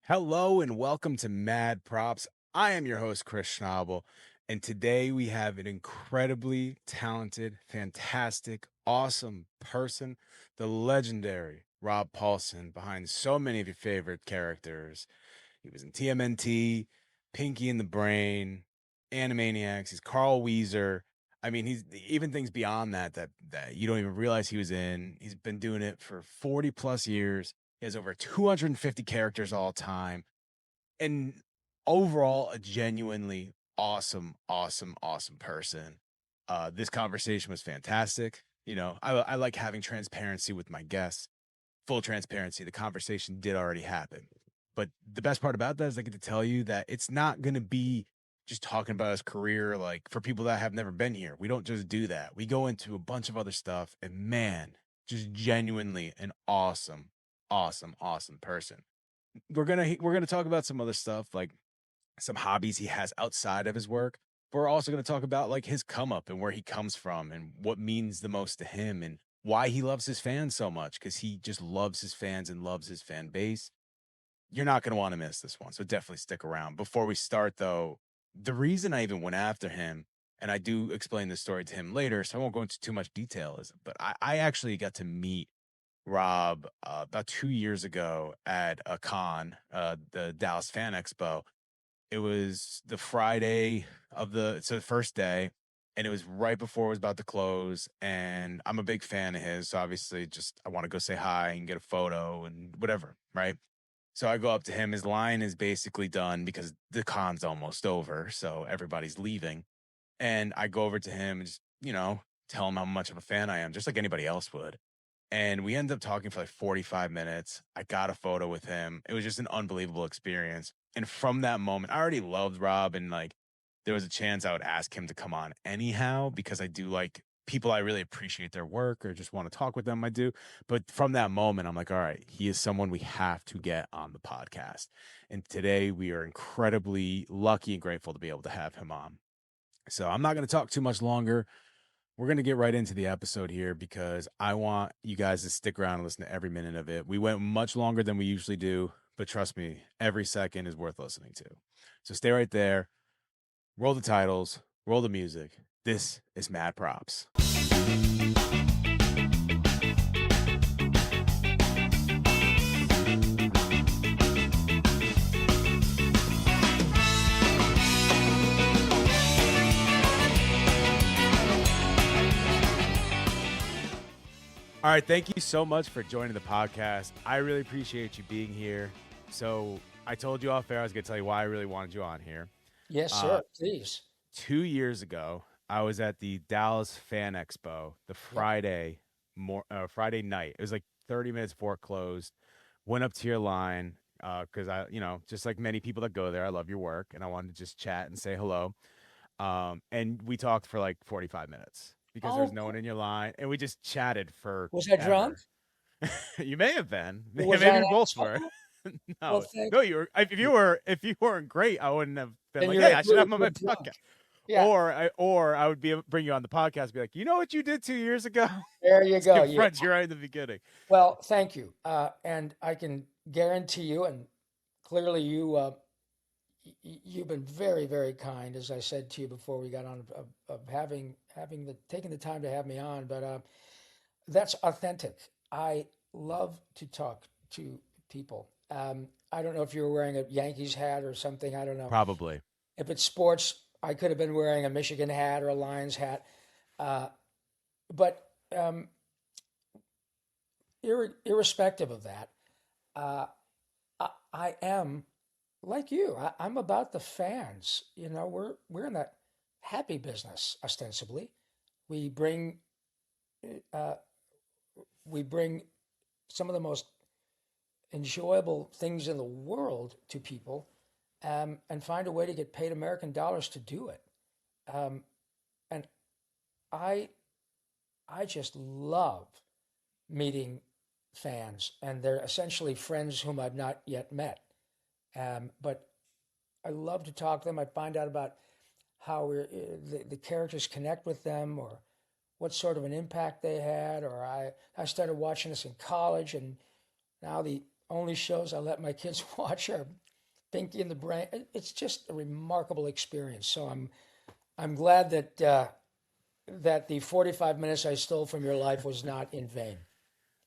Hello and welcome to Mad Props. I am your host, Chris Schnabel, and today we have an incredibly talented, fantastic, awesome person, the legendary Rob Paulsen, behind so many of your favorite characters. He was in TMNT, Pinky and the Brain, Animaniacs. He's Carl Wheezer. I mean, he's even things beyond that you don't even realize he was in. He's been doing it for 40 plus years. He has over 250 characters all time. And overall, a genuinely awesome person. This conversation was fantastic. I like having transparency with my guests. Full transparency, the conversation did already happen. But the best part about that is I get to tell you that it's not going to be just talking about his career like for people that have never been here. We don't just do that. We go into a bunch of other stuff, and man, just genuinely an awesome person. We're gonna talk about some other stuff, like some hobbies he has outside of his work. But we're also gonna talk about like his come up and where he comes from and what means the most to him and why he loves his fans so much, because he just loves his fans and loves his fan base. You're not gonna want to miss this one, so definitely stick around. Before we start, though, the reason I even went after him, and I do explain this story to him later, so I won't go into too much detail, but I actually got to meet Rob about 2 years ago at a con, the Dallas Fan Expo. It was the Friday the first day, and it was right before it was about to close. And I'm a big fan of his, so obviously, just I want to go say hi and get a photo and whatever, right? So I go up to him. His line is basically done because the con's almost over, so everybody's leaving. And I go over to him and just tell him how much of a fan I am, just like anybody else would. And we ended up talking for like 45 minutes. I got a photo with him. It was just an unbelievable experience. And from that moment, I already loved Rob, and like there was a chance I would ask him to come on anyhow, because I do like people, I really appreciate their work or just want to talk with them. I do. But from that moment, I'm like, all right, he is someone we have to get on the podcast. And today we are incredibly lucky and grateful to be able to have him on. So I'm not going to talk too much longer. We're going to get right into the episode here because I want you guys to stick around and listen to every minute of it. We went much longer than we usually do, but trust me, every second is worth listening to. So stay right there, roll the titles, roll the music. This is Mad Props. All right, thank you so much for joining the podcast. I really appreciate you being here. So I told you off air I was going to tell you why I really wanted you on here. Yes, Uh, sir. Please. 2 years ago, I was at the Dallas Fan Expo the Yep. Friday night. It was like 30 minutes before it closed. Went up to your line because just like many people that go there, I love your work and I wanted to just chat and say hello. And we talked for like 45 minutes because there's Oh, no one cool. in your line, and we just chatted Was I drunk? forever. You may have been. Was I Maybe an we both were. asshole? Well, No, thank no, you were. If you weren't great, I wouldn't have been then like, you're "Hey, a I should have him on my good drunk. podcast." Yeah, Or I would bring you on the podcast, and be like, "You know what you did 2 years ago?" there you Let's go. confront you right in the beginning. Well, thank you. And I can guarantee you, and clearly you've been very, very kind, as I said to you before we got on, of having taking the time to have me on. But that's authentic. I love to talk to people. I don't know if you were wearing a Yankees hat or something. I don't know. Probably. If it's sports, I could have been wearing a Michigan hat or a Lions hat. Uh, but irrespective of that, uh, I am like you. I'm about the fans. You know, we're in that happy business ostensibly. We bring uh, we bring some of the most enjoyable things in the world to people, and find a way to get paid American dollars to do it. Um, and I I just love meeting fans, and they're essentially friends whom I've not yet met. But I love to talk to them. I find out about how the characters connect with them, or what sort of an impact they had. Or I started watching this in college, and now only shows I let my kids watch are Pinky and the Brain. It's just a remarkable experience. So I'm glad that that the 45 minutes I stole from your life was not in vain.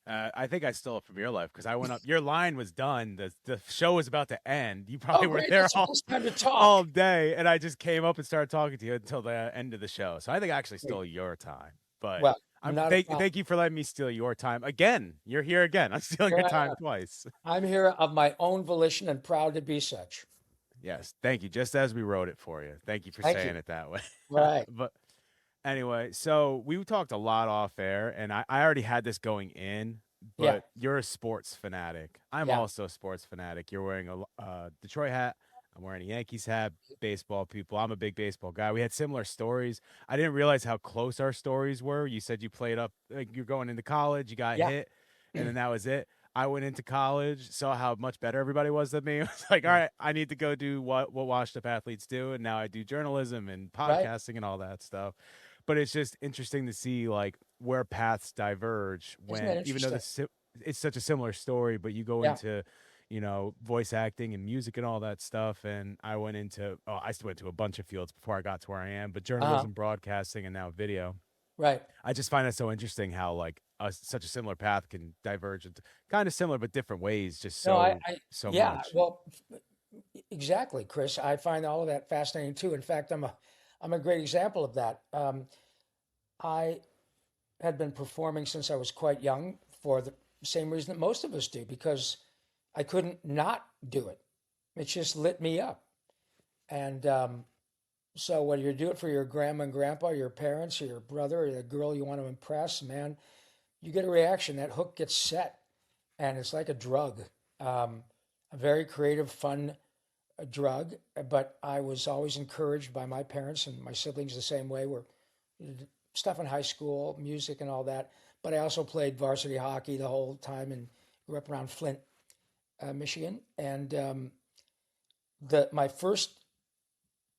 I think I stole it from your life because I went up. Your line was done. The show was about to end. You Oh, probably were great! there That's the best time to all talk. day, and I just came up and started talking to you until the end of the show. So I think I actually Great. stole your time. But Well, I'm not a thank problem. you for letting me steal your time again. You're here again. I'm stealing Here your I time am. twice. I'm here of my own volition and proud to be such. Yes, thank you. Just as we wrote it for you. Thank you for Thank you. saying it that way. Right. But anyway, so we talked a lot off air, and I already had this going in, Yeah. but you're a sports fanatic. I'm Yeah. also a sports fanatic. You're wearing a Detroit hat. I'm wearing a Yankees hat. Baseball people. I'm a big baseball guy. We had similar stories. I didn't realize how close our stories were. You said you played up, like you're going into college, you got Yeah. hit, and then that was it. I went into college, saw how much better everybody was than me. I was like, all Yeah. right, I need to go do what washed up athletes do, and now I do journalism and Right. podcasting and all that stuff. But it's just interesting to see like where paths diverge Isn't that when even though interesting? it's such a similar story, but you go Yeah. into voice acting and music and all that stuff. And I went into I still went to a bunch of fields before I got to where I am, but Uh-huh. journalism, broadcasting, and now video. Right. I just find it so interesting how like such a similar path can diverge into kind of similar but different ways, just No, so yeah. much. Well, exactly, Chris. I find all of that fascinating too. In fact, I'm a great example of that. I had been performing since I was quite young for the same reason that most of us do, because I couldn't not do it. It just lit me up. And so whether you do it for your grandma and grandpa, your parents, or your brother, or the girl you want to impress, man, you get a reaction. That hook gets set, and it's like a drug, a very creative, fun drug. But I was always encouraged by my parents and my siblings the same way. We're stuff in high school, music and all that. But I also played varsity hockey the whole time and grew up around Flint, Michigan. And the my first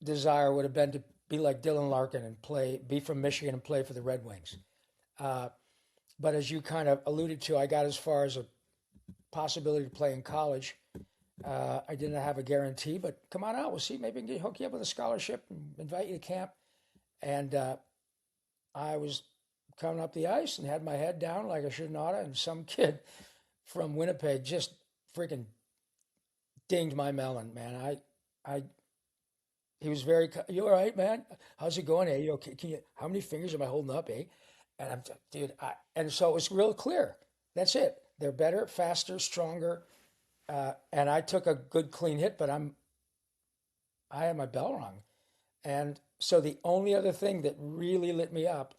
desire would have been to be like Dylan Larkin and be from Michigan and play for the Red Wings. Uh, but as you kind of alluded to, I got as far as a possibility to play in college. I didn't have a guarantee, but come on out. We'll see. Maybe we can hook you up with a scholarship and invite you to camp. And I was coming up the ice and had my head down like I should not. And some kid from Winnipeg just freaking dinged my melon, man. I, he was very, you all right, man? How's it going? Hey, you okay? How many fingers am I holding up, eh? And dude, and so it was real clear. That's it. They're better, faster, stronger. And I took a good clean hit, but I had my bell rung. And so the only other thing that really lit me up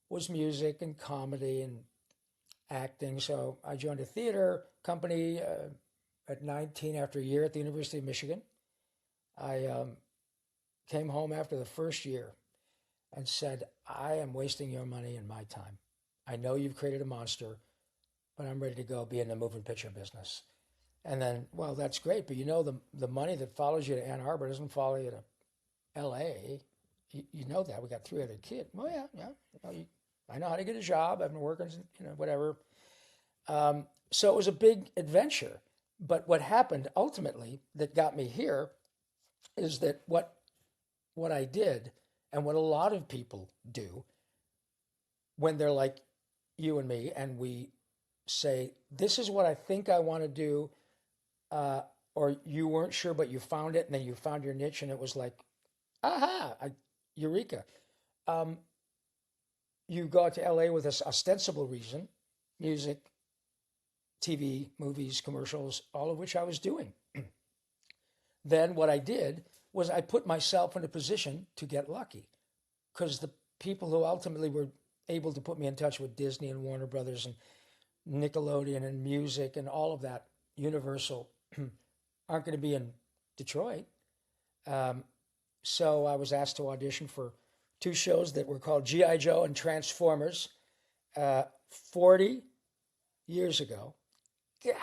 was music and comedy and acting. So I joined a theater company at 19 after a year at the University of Michigan. I came home after the first year and said, I am wasting your money and my time. I know you've created a monster, but I'm ready to go be in the moving picture business. And then, well, that's great, but you know the money that follows you to Ann Arbor doesn't follow you to L.A. You know that. We got three other kids. Well, yeah, yeah. I know how to get a job. I've been working, whatever. So it was a big adventure. But what happened ultimately that got me here is that what I did and what a lot of people do when they're like you and me, and we say, "This is what I think I want to do," uh, or you weren't sure, but you found it, and then you found your niche, and it was like, aha, eureka. Um, you go out to LA with this ostensible reason, music, TV, movies, commercials, all of which I was doing. Then what I did was I put myself in a position to get lucky, because the people who ultimately were able to put me in touch with Disney and Warner Brothers and Nickelodeon and music and all of that, Universal, aren't going to be in Detroit. Um, so I was asked to audition for two shows that were called G.I. Joe and Transformers 40 years ago. God.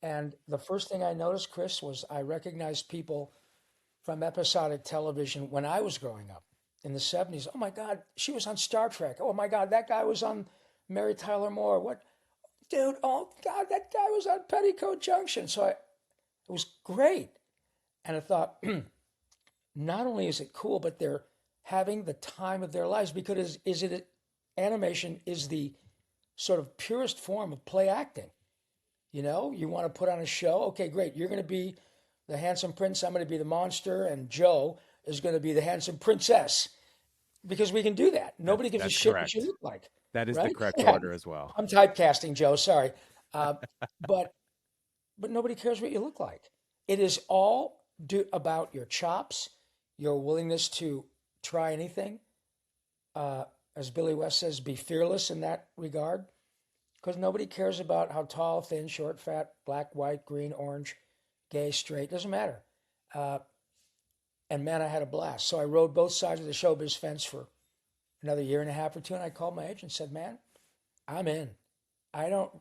And the first thing I noticed, Chris, was I recognized people from episodic television when I was growing up in the 70s. Oh my God, she was on Star Trek. Oh my God, that guy was on Mary Tyler Moore. What? dude, oh God, that guy was on Petticoat Junction. It was great. And I thought, not only is it cool, but they're having the time of their lives because animation is the sort of purest form of play acting. You know, you want to put on a show. Okay, great. You're going to be the handsome prince. I'm going to be the monster, and Joe is going to be the handsome princess because we can do that. Nobody gives a That's shit what you correct. look like, That is the right? correct Yeah, order as well. I'm typecasting Joe. Sorry, uh, but nobody cares what you look like. It is all about your chops, your willingness to try anything. Uh, as Billy West says, be fearless in that regard, because nobody cares about how tall, thin, short, fat, black, white, green, orange, gay, straight. Doesn't matter. Uh, and man, I had a blast. So I rode both sides of the showbiz fence for another year and a half or two, and I called my agent and said, "Man, I'm in. I don't.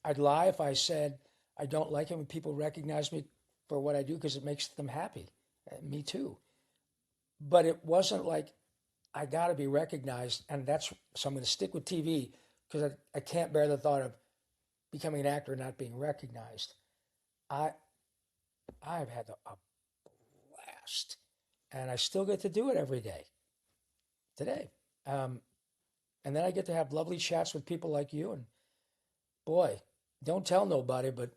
I'd lie if I said I don't like it when people recognize me for what I do because it makes them happy. Me too. But it wasn't like I got to be recognized, and so I'm going to stick with TV because I can't bear the thought of becoming an actor and not being recognized. I I've had a blast, and I still get to do it every day today. Um, and then I get to have lovely chats with people like you. And boy, don't tell nobody, but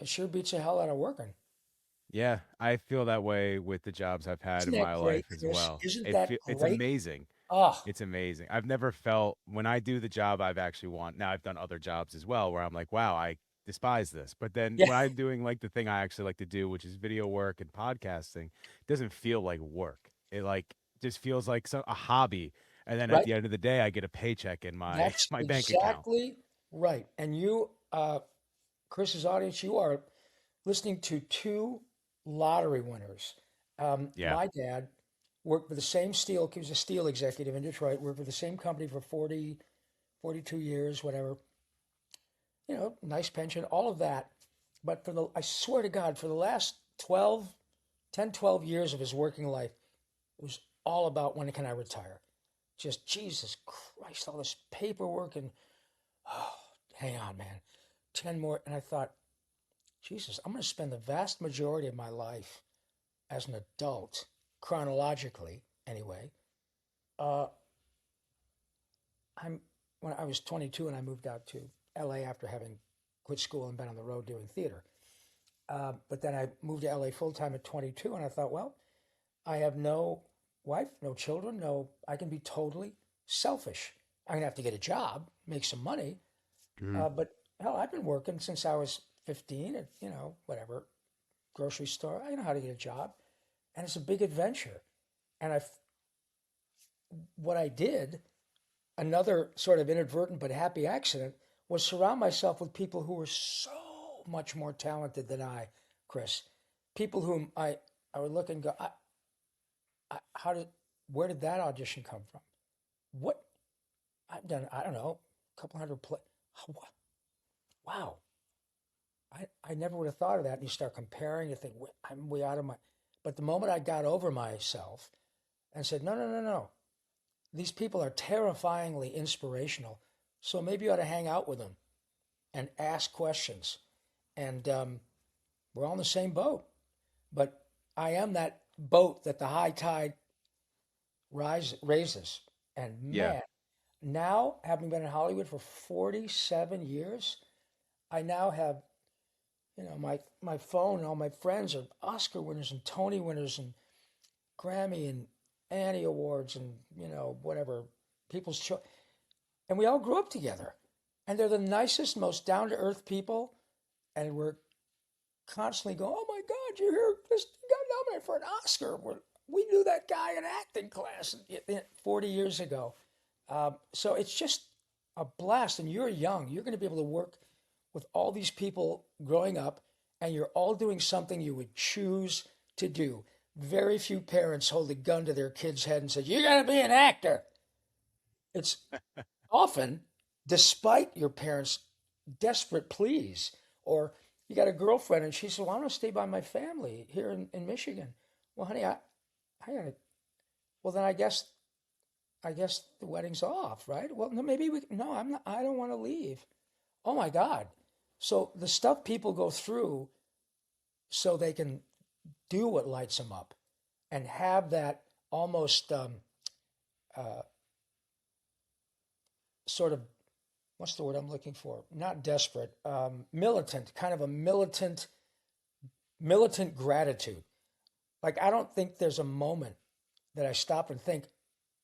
it sure beats the hell out of working. Yeah, I feel that way with the jobs I've had Isn't in that my great, life as Chris? well. Isn't that It's great? amazing. Oh, It's amazing. I've never felt when I do the job I've actually want. Now I've done other jobs as well where I'm like, wow, I despise this. But then yeah, when I'm doing like the thing I actually like to do, which is video work and podcasting, it doesn't feel like work. It like just feels like a hobby. And then at right. the end of the day, I get a paycheck in my That's my bank account. exactly right. And you, Chris's audience, you are listening to two lottery winners. Yeah. My dad worked for the same steel, he was a steel executive in Detroit, worked for the same company for 40, 42 years, whatever. You know, nice pension, all of that. But I swear to God, for the last 12, 10, 12 years of his working life, it was all about when can I retire? Just Jesus Christ, all this paperwork and, oh, hang on, man, 10 more. And I thought, Jesus, I'm going to spend the vast majority of my life as an adult, chronologically anyway. Uh, I'm when I was 22 and I moved out to LA after having quit school and been on the road doing theater. But then I moved to LA full time at 22, and I thought, well, I have no wife, no children, no. I can be totally selfish. I'm gonna have to get a job, make some money. Mhm. But hell, I've been working since I was 15 at whatever grocery store. I know how to get a job, and it's a big adventure. And what I did, another sort of inadvertent but happy accident, was surround myself with people who were so much more talented than I, Chris. People whom I would look and go, how did, where did that audition come from? What I've done, I don't know, a couple hundred play. Wow, I never would have thought of that. And you start comparing, you think I'm way out of my. But the moment I got over myself and said, no, no, no, no, these people are terrifyingly inspirational. So maybe you ought to hang out with them and ask questions. And we're all in the same boat. But I am that boat that the high tide raises. And Yeah. man, now having been in Hollywood for 47 years, I now have, my phone and all my friends are Oscar winners and Tony winners and Grammy and Annie Awards and, whatever, People's Choice. And we all grew up together. And they're the nicest, most down to earth people. And we're constantly going, oh my God, you hear this got nominated for an Oscar. We knew that guy in acting class 40 years ago. So it's just a blast. And you're young. You're going to be able to work with all these people growing up, and you're all doing something you would choose to do. Very few parents hold a gun to their kid's head and say, you got to be an actor. It's often despite your parents' desperate pleas, or you got a girlfriend and she said, well, I want to stay by my family here in Michigan. Well, honey, I gotta, well, then I guess the wedding's off, right? Well, no, maybe no, I don't want to leave. Oh my God. So the stuff people go through so they can do what lights them up and have that almost uh, sort of, what's the word I'm looking for? Not desperate, militant, kind of a militant gratitude. Like, I don't think there's a moment that I stop and think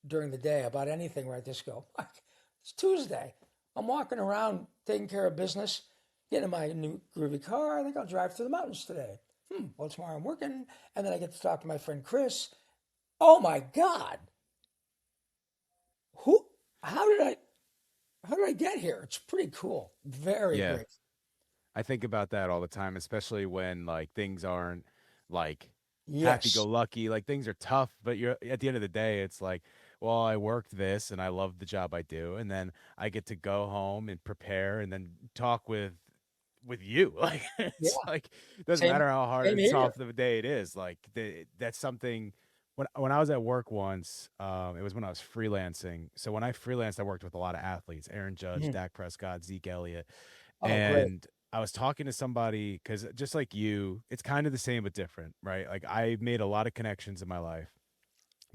during the day about anything where I just go, it's Tuesday. I'm walking around taking care of business, getting in my new groovy car. I think I'll drive through the mountains today. Well, tomorrow I'm working. And then I get to talk to my friend Chris. Oh my God. Who, how did I, how did I get here? It's pretty cool. Very Yeah. great. I think about that all the time, especially when like things aren't like happy go Yes. lucky, like things are tough, but you're at the end of the day, it's like, well, I worked this and I love the job I do, and then I get to go home and prepare and then talk with you. Like Yeah. it's like it doesn't Same, matter how hard same and here. soft of a day it is. Like that's something when I was at work once, it was when I was freelancing. So when I freelanced, I worked with a lot of athletes, Aaron Judge, Mhm. Dak Prescott, Zeke Elliott, Oh, great. and I was talking to somebody because just like you, it's kind of the same but different, right? Like I made a lot of connections in my life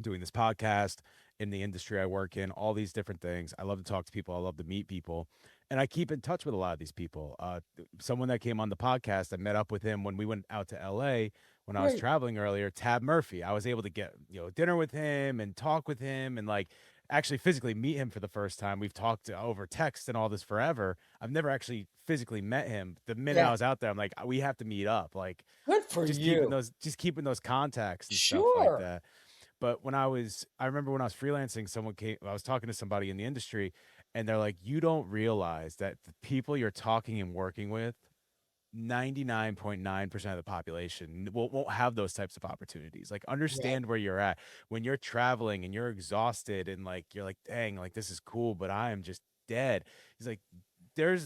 doing this podcast in the industry I work in, all these different things. I love to talk to people. I love to meet people. And I keep in touch with a lot of these people. Someone that came on the podcast, I met up with him when we went out to LA when I was Great. traveling earlier, Tab Murphy. I was able to get, dinner with him and talk with him and like actually physically meet him for the first time. We've talked over text and all this forever. I've never actually physically met him. The minute I Yeah. was out there, I'm like, we have to meet up. Like Good for you. just keeping those contacts and stuff like Sure. that. But I remember when I was freelancing, I was talking to somebody in the industry, and they're like, you don't realize that the people you're talking and working with, 99.9% of the population won't have those types of opportunities. Like, Right. understand where you're at when you're traveling and you're exhausted and like, you're like, dang, like this is cool, but I am just dead. He's like, there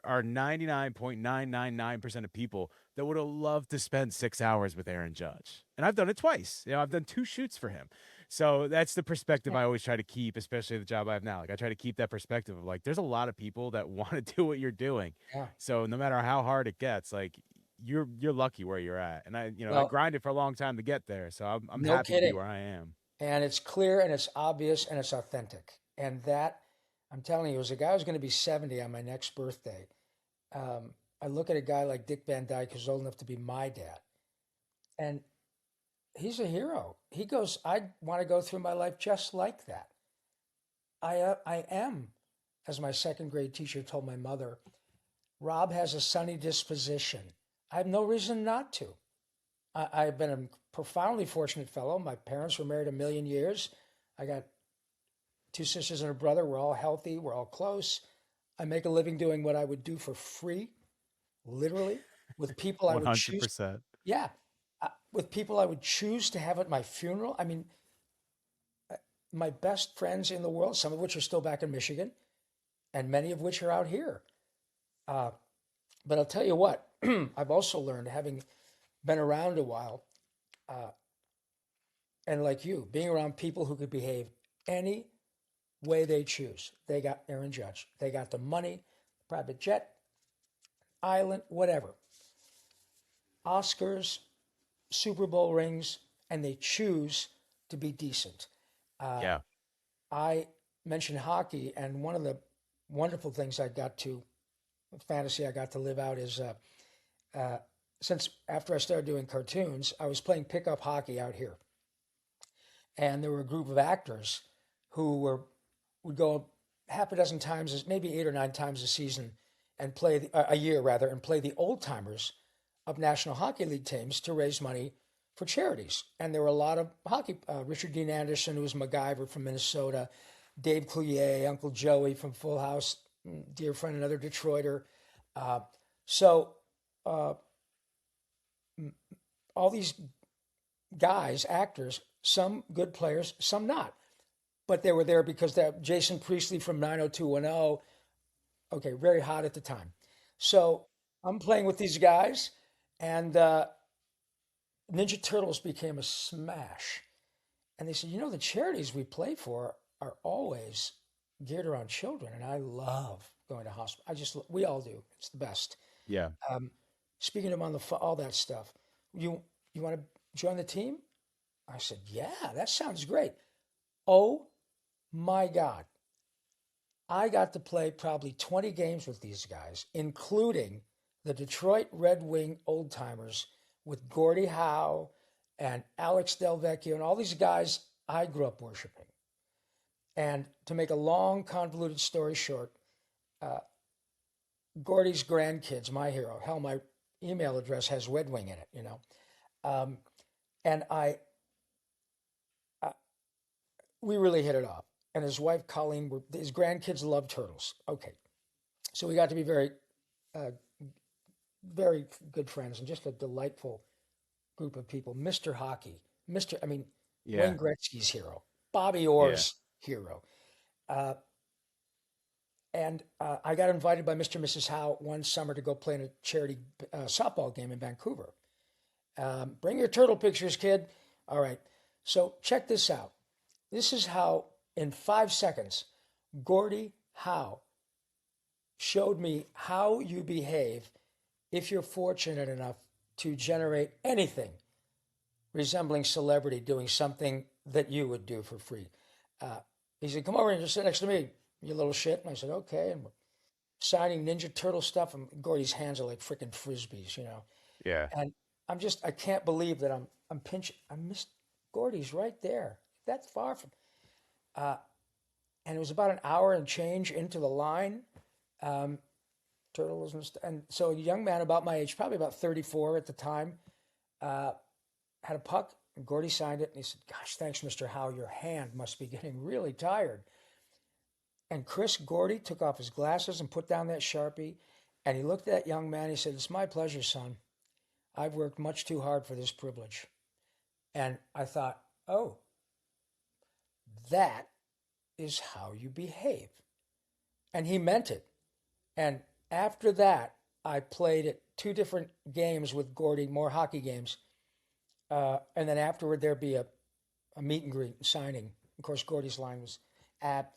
are 99.999% of people that would have loved to spend 6 hours with Aaron Judge. And I've done it twice. I've done two shoots for him. So that's the perspective Yeah. I always try to keep, especially the job I have now. Like I try to keep that perspective of like, there's a lot of people that want to do what you're doing. Yeah. So no matter how hard it gets, like you're lucky where you're at. And I Well, grinded for a long time to get there. So I'm no happy to be kidding. where I am. And it's clear and it's obvious and it's authentic. And that, I'm telling you, as a guy who's going to be 70 on my next birthday, I look at a guy like Dick Van Dyke, who's old enough to be my dad, and he's a hero. He goes, I want to go through my life just like that. I am, as my second grade teacher told my mother, Rob has a sunny disposition. I have no reason not to. I've been a profoundly fortunate fellow. My parents were married a million years. I got two sisters and a brother. We're all healthy. We're all close. I make a living doing what I would do for free, literally, with people I would choose. 100%. Yeah, with people I would choose to have at my funeral. I mean, my best friends in the world, some of which are still back in Michigan, and many of which are out here. Uh, but I'll tell you what, I've also learned, having been around a while, uh, and like you, being around people who could behave any way they choose. They got Aaron Judge. They got the money, private jet, island, whatever. Oscars, Super Bowl rings, and they choose to be decent. Uh, Yeah. I mentioned hockey, and one of the wonderful things fantasy I got to live out is uh, since after I started doing cartoons, I was playing pickup hockey out here. And there were a group of actors who would go half a dozen times, maybe 8 or 9 times a season, and a year rather, and play the old timers of National Hockey League teams to raise money for charities. And there were a lot of hockey. Richard Dean Anderson, who was MacGyver from Minnesota, Dave Coulier, Uncle Joey from Full House, dear friend, another Detroiter. Uh, so uh, all these guys, actors, some good players, some not. But they were there because that Jason Priestley from 90210, okay, very hot at the time. So I'm playing with these guys, and Ninja Turtles became a smash. And they said, you know, the charities we play for are always geared around children, and I love going to hospital. We all do. It's the best. Yeah. Um, Speaking of all that stuff, you want to join the team? I said, yeah, that sounds great. Oh my God. I got to play probably 20 games with these guys, including the Detroit Red Wing old timers with Gordie Howe and Alex Delvecchio and all these guys I grew up worshiping. And to make a long, convoluted story short, uh, Gordie's grandkids, my hero, hell, my email address has Red Wing in it, you know. Um, and we really hit it off. And his wife, Colleen, his grandkids love turtles. Okay. So we got to be uh, very good friends and just a delightful group of people. Mr. Hockey, I mean, Yeah. Wayne Gretzky's hero, Bobby Yeah. Orr's hero. Uh, and I got invited by Mr. and Mrs. Howe one summer to go play in a charity softball game in Vancouver. Bring your turtle pictures, kid. All right. So check this out. This is how, in 5 seconds, Gordie Howe showed me how you behave if you're fortunate enough to generate anything resembling celebrity doing something that you would do for free. Uh, he said, come over and just sit next to me, you little shit. And I said, okay. And we're signing Ninja Turtle stuff. And Gordy's hands are like freaking frisbees, you know. Yeah. And I can't believe that I'm pinching. I missed Gordy's right there. That far from, uh, and it was about an hour and change into the line. Um, Turtles and so a young man about my age, probably about 34 at the time, uh, had a puck. And Gordie signed it, and he said, "Gosh, thanks, Mr. Howe. Your hand must be getting really tired." And Gordie took off his glasses and put down that Sharpie, and he looked at that young man. He said, "It's my pleasure, son. I've worked much too hard for this privilege." And I thought, oh, that is how you behave. And he meant it. And after that, I played at two different games with Gordie, more hockey games. And then afterward, there'd be a meet and greet and signing. Of course, Gordie's line was at,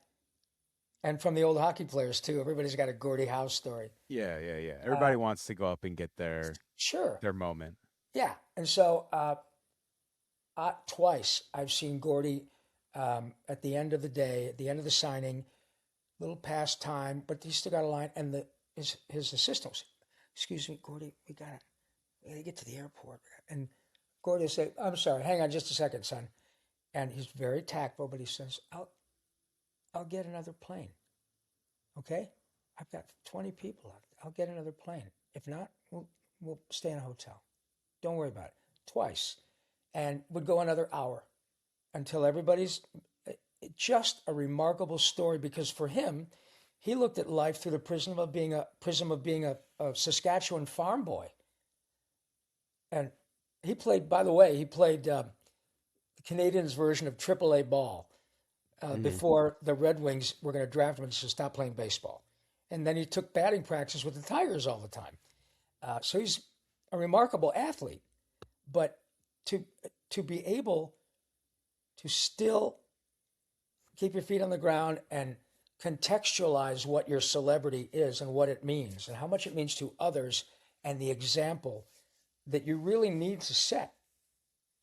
and from the old hockey players too. Everybody's got a Gordie Howe story. Yeah. Yeah. Yeah. Uh, Everybody wants to go up and get sure. their moment. Yeah. And so twice I've seen Gordie at the end of the day, at the end of the signing, little past time, but he still got a line. And his assistant was, "Excuse me, Gordie, we gotta get to the airport." And Gordie will say, "I'm sorry, hang on just a second, son." And he's very tactful, but he says, I'll get another plane. Okay? I've got 20 people. I'll get another plane. If not, we'll stay in a hotel. Don't worry about it. Twice. And would go another hour until everybody's just a remarkable story because for him, he looked at life through the prism of being a Saskatchewan farm boy. And he played, by the way, the Canadians' version of AAA ball Hmm. before the Red Wings were going to draft him and just stop playing baseball. And then he took batting practice with the Tigers all the time. So he's a remarkable athlete. But to to be able to still keep your feet on the ground and contextualize what your celebrity is and what it means and how much it means to others and the example that you really need to set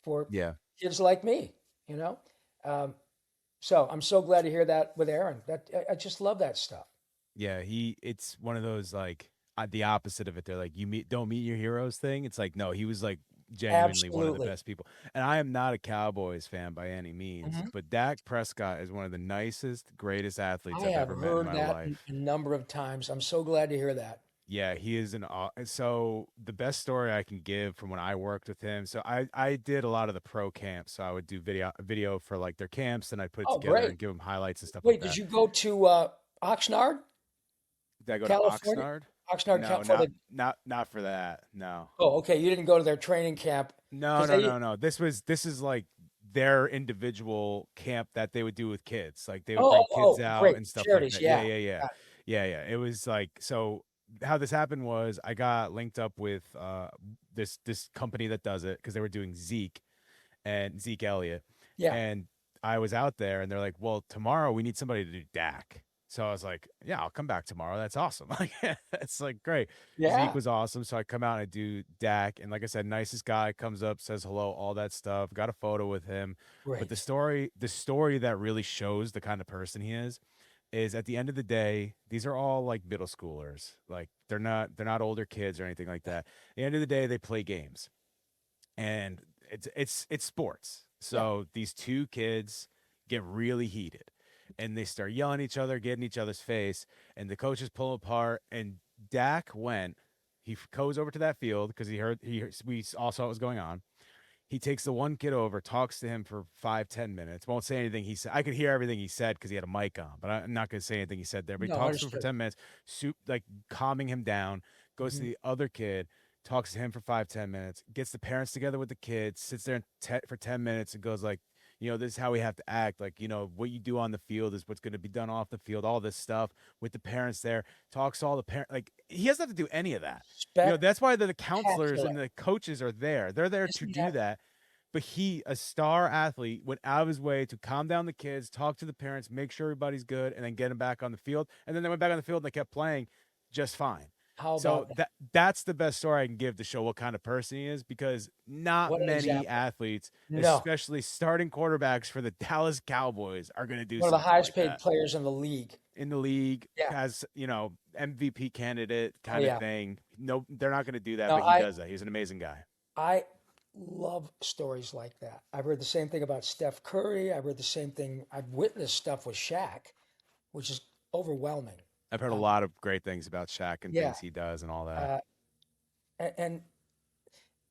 for Yeah. kids like me, you know? Um, so I'm so glad to hear that with Aaron. I just love that stuff. Yeah. It's one of those like the opposite of it. They're like, don't meet your heroes thing. It's like, no, he was like genuinely one of the Absolutely. best people. And I am not a Cowboys fan by any means, Mhm. but Dak Prescott is one of the nicest, greatest athletes I I've have ever met in heard my that life. a number of times. I'm so glad to hear that. Yeah, he is so the best story I can give from when I worked with him. So I did a lot of the pro camps. So I would do video for like their camps and I'd put it Oh, together great. and give them highlights and stuff like Wait, did that. you go to Oxnard, Did I go to California? Oxnard? Oxnard No, Camp for the. not for that. No. Oh, okay. You didn't go to their training camp No, because no, they. no, no. This is like their individual camp that they would do with kids. Like they would Oh, bring oh, kids oh, out great. and stuff like Charities. that. Yeah, Yeah. yeah, yeah. Got Yeah, yeah. It was like so how this happened was I got linked up with this company that does it because they were doing Zeke Elliott. Yeah. And I was out there and they're like, "Well, tomorrow we need somebody to do Dak." So I was like, yeah, I'll come back tomorrow. That's awesome. Like, it's like great. Zeke Yeah, was awesome. So I come out and I do Dak. And like I said, nicest guy comes up, says hello, all that stuff. Got a photo with him. But great. the story that really shows the kind of person he is at the end of the day, these are all like middle schoolers. Like they're not older kids or anything like that. At the end of the day, they play games. And it's sports. Yeah, So these two kids get really heated and they start yelling at each other, getting each other's face, and the coaches pull apart. And Dak went, goes over to that field because we all saw what was going on. He takes the one kid over, talks to him for 5, 10 minutes, won't say anything he said. I could hear everything he said because he had a mic on, but I'm not going to say anything he said there. But he no, talks to him for understood. 10 minutes, like calming him down, goes to Hmm. the other kid, talks to him for 5, 10 minutes, gets the parents together with the kids, sits there for 10 minutes and goes like, this is how we have to act. Like, what you do on the field is what's going to be done off the field, all this stuff with the parents there, talks to all the parents. Like, he doesn't have to do any of that. That's why the counselors Spectacular. and the coaches are there. They're there to Isn't do that that, but he, a star athlete, went out of his way to calm down the kids, talk to the parents, make sure everybody's good, and then get them back on the field. And then they went back on the field and they kept playing just fine. how So about that? that's the best story I can give to show what kind of person he is, because not What an many example. athletes, No, especially starting quarterbacks for the Dallas Cowboys, are going to do one of the something highest like paid that players in the league. in the league Yeah. as, MVP candidate Oh kind of yeah. thing. No, they're not going to do that, No, but he does that. He's an amazing guy. I love stories like that. I've heard the same thing about Steph Curry. I've heard the same thing. I've witnessed stuff with Shaq, which is overwhelming. I've heard a Uh, lot of great things about Shaq and yeah. things he does and all that. Uh, and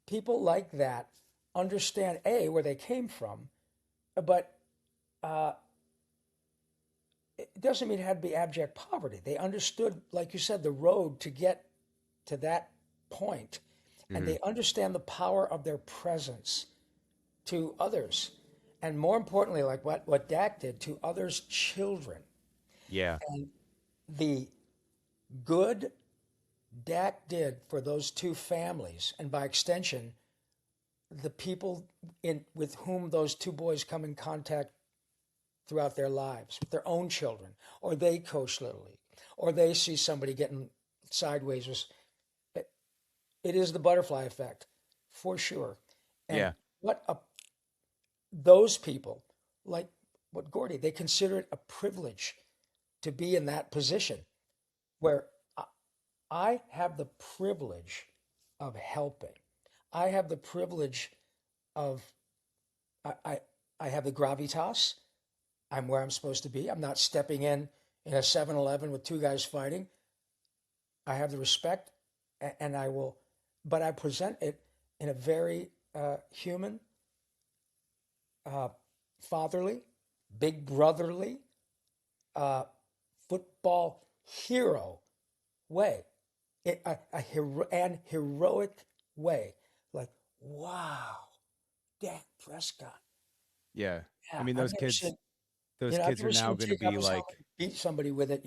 people like that understand A, where they came from, but uh, it doesn't mean it had to be abject poverty. They understood, like you said, the road to get to that point, and Hmm. they understand the power of their presence to others. And more importantly, like what Dak did to others' children. Yeah. And the good Dak did for those two families, and by extension, the people with whom those two boys come in contact throughout their lives, with their own children, or they coach Little League, or they see somebody getting sideways. It is the butterfly effect, for sure. And Yeah. what a, those people, like what Gordie, they consider it a privilege to be in that position where I have the privilege of helping. I have the privilege of, I, I, I have the gravitas. I'm where I'm supposed to be. I'm not stepping in a 7-Eleven with two guys fighting. I have the respect and I will, but I present it in a very human, uh, fatherly, big brotherly, uh, football hero way, an heroic way. Like, wow, Dak Prescott. Yeah. I Yeah, mean, I've never seen, I've those kids never are seen now him going to take off be his like, helmet and beat somebody with it.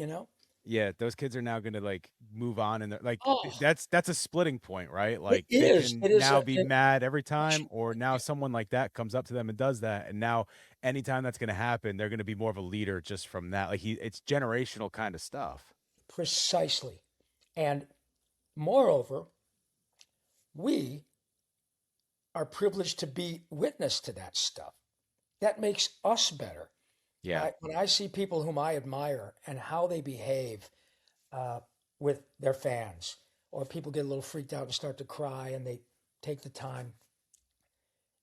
yeah, those kids are now going to like move on, and they're like, Oh, that's a splitting point, right? it Like they is. can It is now a be an mad every time, inflection or point. now Yeah, someone like that comes up to them and does that, and now anytime that's going to happen, they're going to be more of a leader just from that. Like it's generational kind of stuff. precisely. And moreover, we are privileged to be witness to that stuff. That makes us better. Yeah. When I see people whom I admire and how they behave uh, with their fans, or people get a little freaked out and start to cry and they take the time,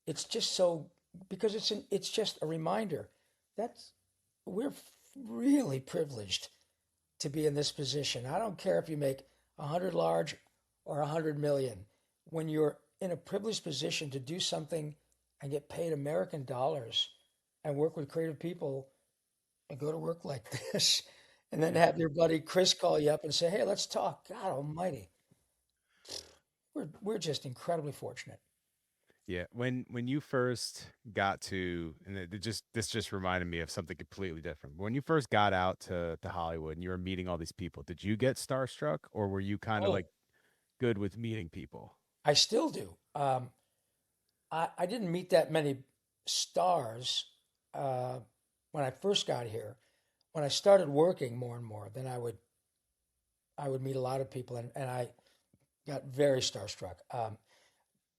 it's just so, because it's just a reminder that we're really privileged to be in this position. I don't care if you make 100 large or 100 million. When you're in a privileged position to do something and get paid American dollars and work with creative people and go to work like this, and then have your buddy Chris call you up and say, "Hey, let's talk." God Almighty, we're just incredibly fortunate. Yeah, when you first got to, and this just reminded me of something completely different. When you first got out to Hollywood and you were meeting all these people, did you get starstruck, or were you kind of Oh, like good with meeting people? I still do. I didn't meet that many stars uh, when I first got here, when I started working more and more, then I would meet a lot of people, and I got very starstruck.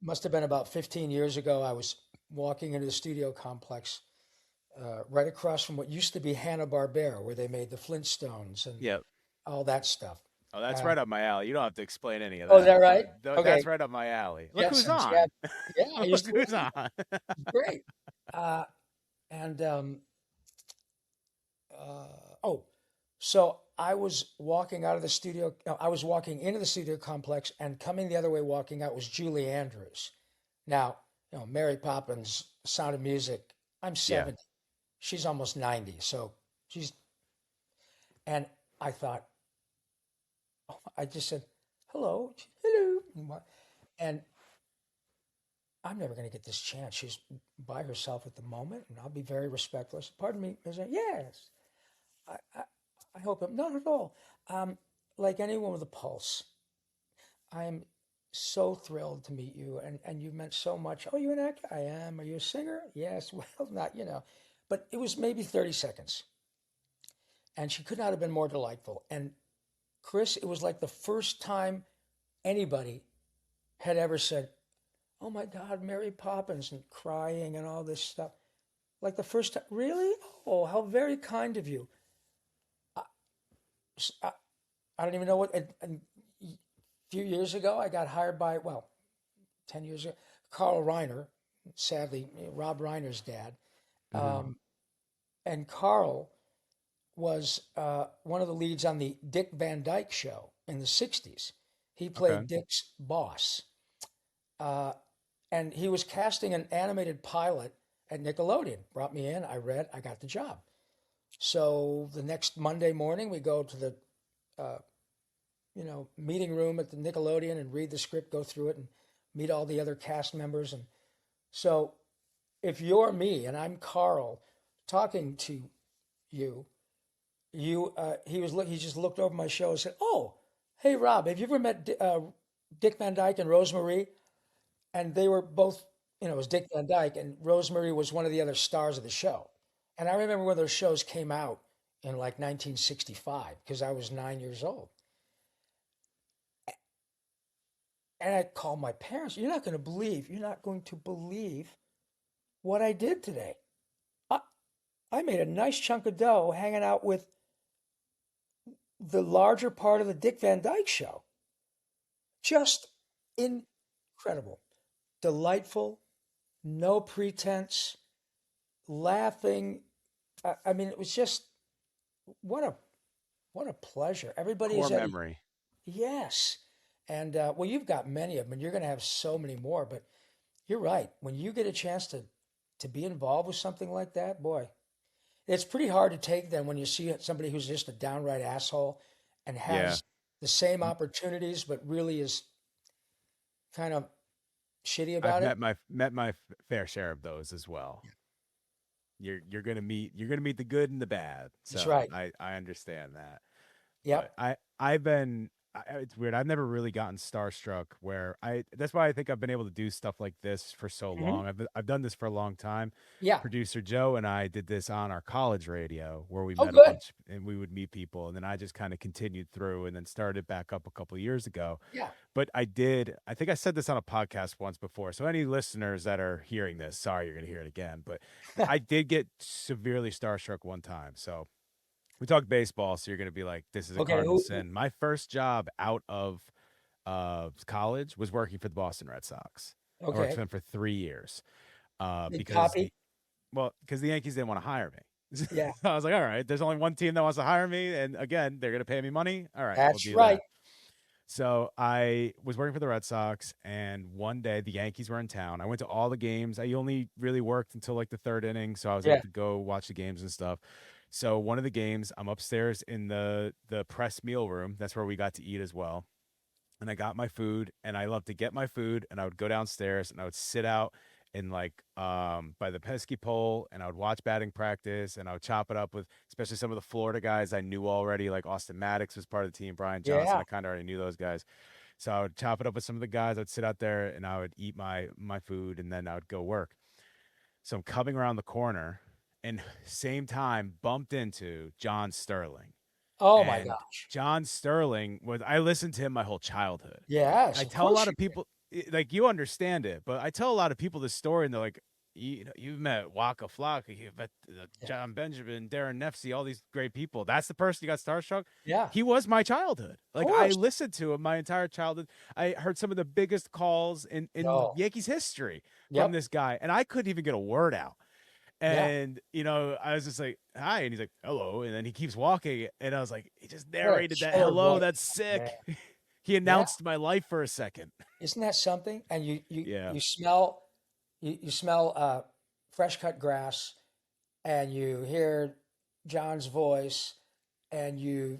Must have been about 15 years ago. I was walking into the studio complex right across from what used to be Hanna-Barbera, where they made the Flintstones and Yep. all that stuff. Oh, that's Uh, right up my alley. You don't have to explain any of oh, is that. that right? That's Okay, right up my alley. Look who's Jetsons. Yeah, on. yeah. I used Look to who's work. on. Great. Uh, and uh, oh, so I was walking out of the studio. No, I was walking into the studio complex, and coming the other way, walking out was Julie Andrews. Now, Mary Poppins, Sound of Music. I'm Yeah. 70. She's almost 90. So she's, and I thought, oh, I just said, hello, hello. And I'm never going to get this chance. She's by herself at the moment, and I'll be very respectful. I said, pardon me. I said, yes. I, I, I hope I'm not at all. Um, like anyone with a pulse, I am so thrilled to meet you, and you meant so much. Oh, you an actor? I am. Are you a singer? Yes. Well, not, but it was maybe 30 seconds, and she could not have been more delightful. And Chris, it was like the first time anybody had ever said, "Oh my God, Mary Poppins," and crying and all this stuff. Like the first time, really? Oh, how very kind of you. I, I, I don't even know what. And a few years ago, I got hired by, well, 10 years ago, Carl Reiner, sadly, Rob Reiner's dad. Hmm. Um, and Carl was one of the leads on the Dick Van Dyke Show in the 60s. He Okay. played Dick's boss. Uh, and he was casting an animated pilot at Nickelodeon. Brought me in, I read, I got the job. So the next Monday morning, we go to the uh, meeting room at the Nickelodeon and read the script, go through it, and meet all the other cast members. And so if you're me and I'm Carl talking to you, he just looked over my show and said, "Oh, hey Rob, have you ever met Dick Van Dyke and Rosemarie?" And they were both, it was Dick Van Dyke, and Rosemarie was one of the other stars of the show. And I remember when those shows came out in like 1965 because I was 9 years old. And I called my parents. You're not going to believe what I did today. I, I made a nice chunk of dough hanging out with the larger part of the Dick Van Dyke show. Just incredible, delightful, no pretense, laughing. I mean, it was just what a what a pleasure. Everybody Core is at memory. yes, and well, you've got many of them, and you're going to have so many more. But you're right. When you get a chance to be involved with something like that, boy, it's pretty hard to take. Then when you see somebody who's just a downright asshole and Yeah. has the same opportunities, but really is kind of shitty I've about it. met my fair share of those as well. You're gonna meet the good and the bad. That's So right. I understand that. But Yep. it's weird. I've never really gotten starstruck where I that's why I think I've been able to do stuff like this for so Hmm. long. I've done this for a long time. Yeah. Producer Joe and I did this on our college radio where we Oh, met a good. bunch and we would meet people and then I just kind of continued through and then started back up a couple years ago. Yeah. But I think I said this on a podcast once before. So any listeners that are hearing this, sorry you're going to hear it again, but I did get severely starstruck one time. So we talk baseball, so you're going to be like, this is a Okay. cardinal sin. My first job out of college was working for the Boston Red Sox. I worked for Okay. them for 3 years Good because copy. because the Yankees didn't want to hire me. Yeah. So I was like, all right, there's only one team that wants to hire me, and again, they're going to pay me money. All right, we'll That's do right. that. So I was working for the Red Sox, and one day the Yankees were in town. I went to all the games. I only really worked until like the third inning, so I was able Yeah. to go watch the games and stuff. So one of the games, I'm upstairs in the press meal room. That's where we got to eat as well. And I got my food, and I love to get my food, and I would go downstairs and I would sit out in like by the pesky pole, and I would watch batting practice, and I would chop it up with especially some of the Florida guys I knew already, like Austin Maddox was part of the team, Brian Johnson. Yeah. I kind of already knew those guys. So I would chop it up with some of the guys. I'd sit out there and I would eat my food and then I would go work. So I'm coming around the corner and same time bumped into John Sterling. Oh my And gosh. John Sterling was, I listened to him my whole childhood. Yes, I of tell a course lot you of people, like, you understand it, but I tell a lot of people this story and they're like, you know, you've met Waka Flocka, you've met did. Yeah. John Benjamin, Darren Nefsey, all these great people. That's the person you got starstruck. Yeah. He was my childhood. Of Like, I course. listened to him my entire childhood. I heard some of the biggest calls in No. Yankees history from Yep. this guy, and I couldn't even get a word out. Yeah. And, you know, I was just like, hi. And he's like, hello. And then he keeps walking. And I was like, he just What a narrated that killer hello. voice, That's man. sick. He Yeah. announced my life for a second. Isn't that something? And you you Yeah. you smell you smell fresh cut grass, and you hear John's voice, and you're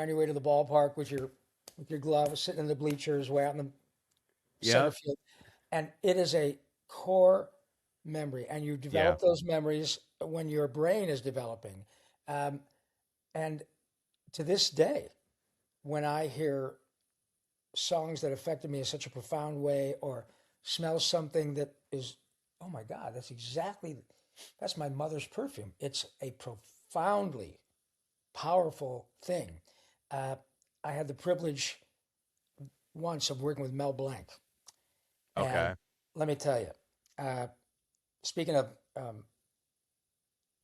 on your way to the ballpark with your glove, sitting in the bleachers, way out in the center Yep. field, and it is a core memory, and you Yeah. develop those memories when your brain is developing, um, and to this day, when I hear songs that affected me in such a profound way, or smell something that is, oh my God, that's my mother's perfume. It's a profoundly powerful thing. Uh, I had the privilege once of working with Mel Blanc. And Okay. let me tell you, uh, speaking of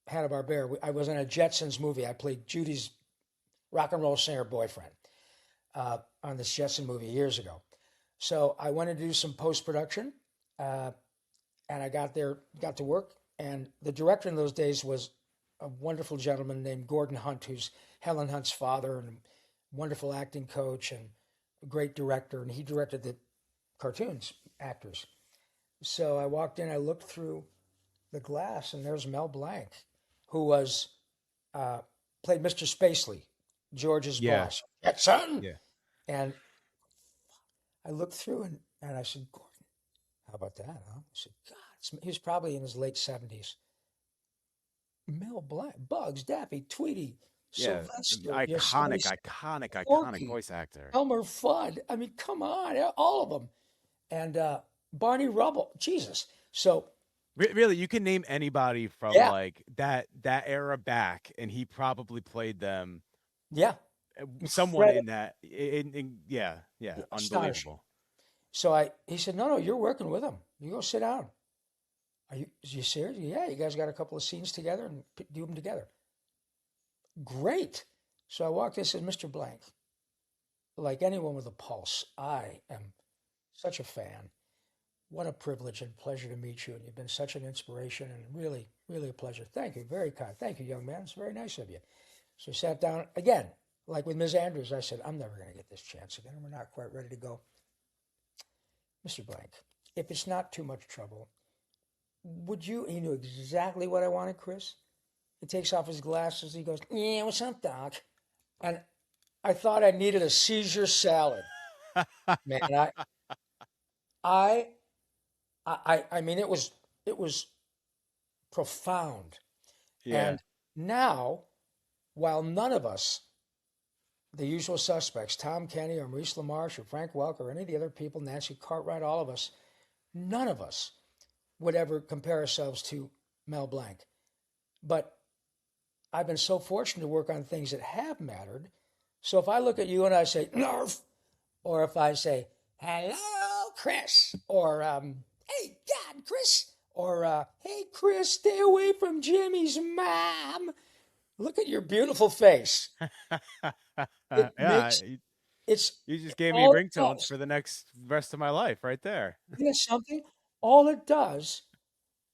Hanna-Barbera, I was in a Jetsons movie. I played Judy's rock and roll singer boyfriend on this Jetson movie years ago. So I went to do some post-production, uh, and I got to work. And the director in those days was a wonderful gentleman named Gordon Hunt, who's Helen Hunt's father and a wonderful acting coach and a great director. And he directed the cartoons actors. So I walked in, I looked through the glass, and there's Mel Blanc, who was uh, played Mr. Spacely, George's Yeah. boss. Jetson! Yeah. And I looked through, and I said, Gordon, how about that, huh? I said, God, he was probably in his late 70s. Mel Blanc, Bugs, Daffy, Tweety, Yeah. Sylvester, Yosemite Iconic, Sam, iconic, iconic Porky, voice actor. Elmer Fudd. I mean, come on, all of them. And Barney Rubble, Jesus. So, Really, you can name anybody from yeah, like that era back, and he probably played them. yeah, Someone incredible, in that. Yeah. Yeah. astonishing. Unbelievable. So he said, no, you're working with him. You go sit down. Are you serious? Yeah, you guys got a couple of scenes together and do them together. Great. So I walked in and said, Mr. Blank, like anyone with a pulse, I am such a fan. What a privilege and pleasure to meet you. And you've been such an inspiration and really, really a pleasure. Thank you. Very kind. Thank you, young man. It's very nice of you. So we sat down again, like with Ms. Andrews. I said, I'm never going to get this chance again. We're not quite ready to go. Mr. Blank, if it's not too much trouble, would you? He knew exactly what I wanted, Chris. He takes off his glasses. He goes, yeah, what's up, Doc? And I thought I needed a Caesar salad. Man, I, I mean, it was profound. Yeah. And now, while none of us, the usual suspects, Tom Kenny or Maurice LaMarche or Frank Welker or any of the other people, Nancy Cartwright, all of us, none of us would ever compare ourselves to Mel Blanc. But I've been so fortunate to work on things that have mattered. So if I look at you and I say, Narf, or if I say, hello, Chris, or hey, God, Chris, or hey, Chris, stay away from Jimmy's mom. Look at your beautiful face. It Yeah. makes it's You just gave me all it ringtones does. for the next rest of my life right there. You know something? All it does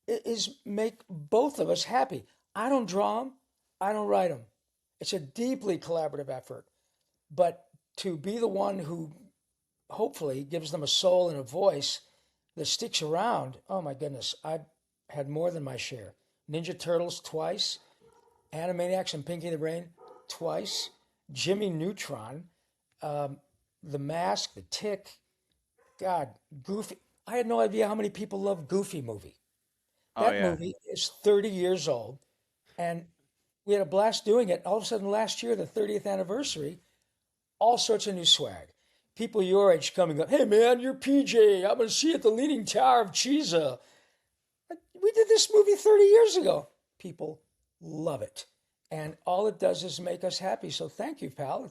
is make both of us happy. I don't draw them, I don't write them. It's a deeply collaborative effort. But to be the one who hopefully gives them a soul and a voice that sticks around, oh my goodness, I've had more than my share. Ninja Turtles twice, Animaniacs and Pinky the Brain twice, Jimmy Neutron, um, The Mask, The Tick, God, Goofy. I had no idea how many people love Goofy movie. Oh That yeah. movie is 30 years old, and we had a blast doing it. All of a sudden, last year, the 30th anniversary, all sorts of new swag. People your age coming up, hey man, you're PJ. I'm going to see you at the Leaning Tower of Cheesa. We We did this movie 30 years ago. People love it. And all it does is make us happy. So thank you, pal.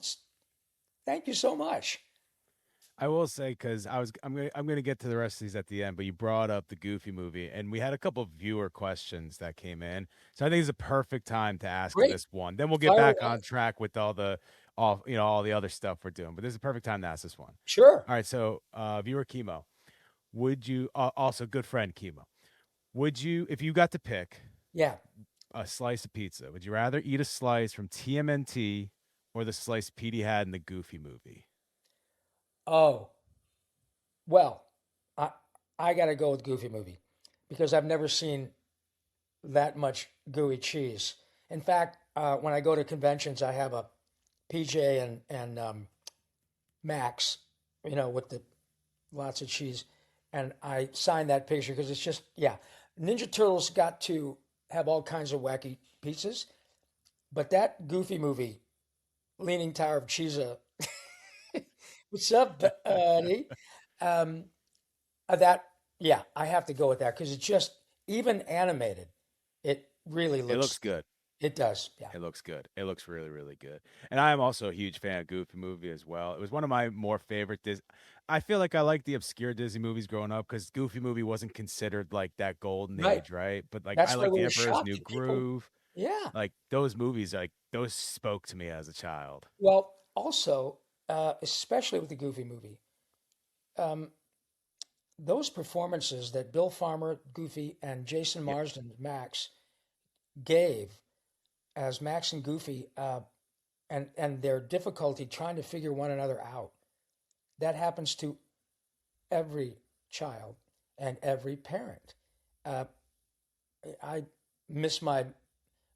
Thank you so much. I will say because I'm gonna get to the rest of these at the end, but you brought up the Goofy movie, and we had a couple of viewer questions that came in, so I think it's a perfect time to ask Great. this one. Then we'll get Fire back away. on track with all the other stuff we're doing. But this is a perfect time to ask this one. Sure. All right, so viewer Chemo, would you also good friend Chemo? Would you, if you got to pick Yeah. a slice of pizza, would you rather eat a slice from TMNT or the slice Petey had in the Goofy movie? Oh, well, I I got to go with Goofy movie because I've never seen that much gooey cheese. In fact, when I go to conventions, I have a PJ and Max, with the lots of cheese, and I sign that picture because it's just yeah. Ninja Turtles got to have all kinds of wacky pizzas, but that Goofy movie, Leaning Tower of Cheese, what's up, buddy? Um, that yeah, I have to go with that because it's just even animated. It really It looks. looks good. It does. Yeah. It looks good. It looks really, really good. And I am also a huge fan of Goofy movie as well. It was one of my more favorite I feel like I like the obscure Disney movies growing up because Goofy movie wasn't considered like that golden Right. age, right? But like I That's why like we the were Emperor's shocked New that people. Groove. Yeah. Like those movies, like those spoke to me as a child. Well, also, especially with the Goofy movie, um, those performances that Bill Farmer, Goofy, and Jason Yep. Marsden, Max, gave as Max and Goofy, and their difficulty trying to figure one another out. That happens to every child and every parent. Uh, I miss my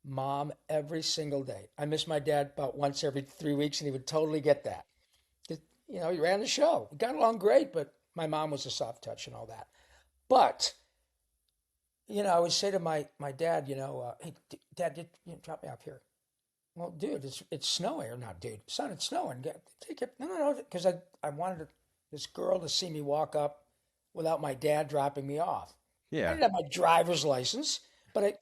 mom every single day. I miss my dad about once every 3 weeks, and he would totally get that. He ran the show. We got along great, but my mom was a soft touch and all that. But I would say to my dad, hey, Dad, drop me off here. Well, dude, it's snowing, or not, dude, son, it's snowing. Take it. No, because I wanted this girl to see me walk up without my dad dropping me off. I Yeah. didn't have my driver's license, but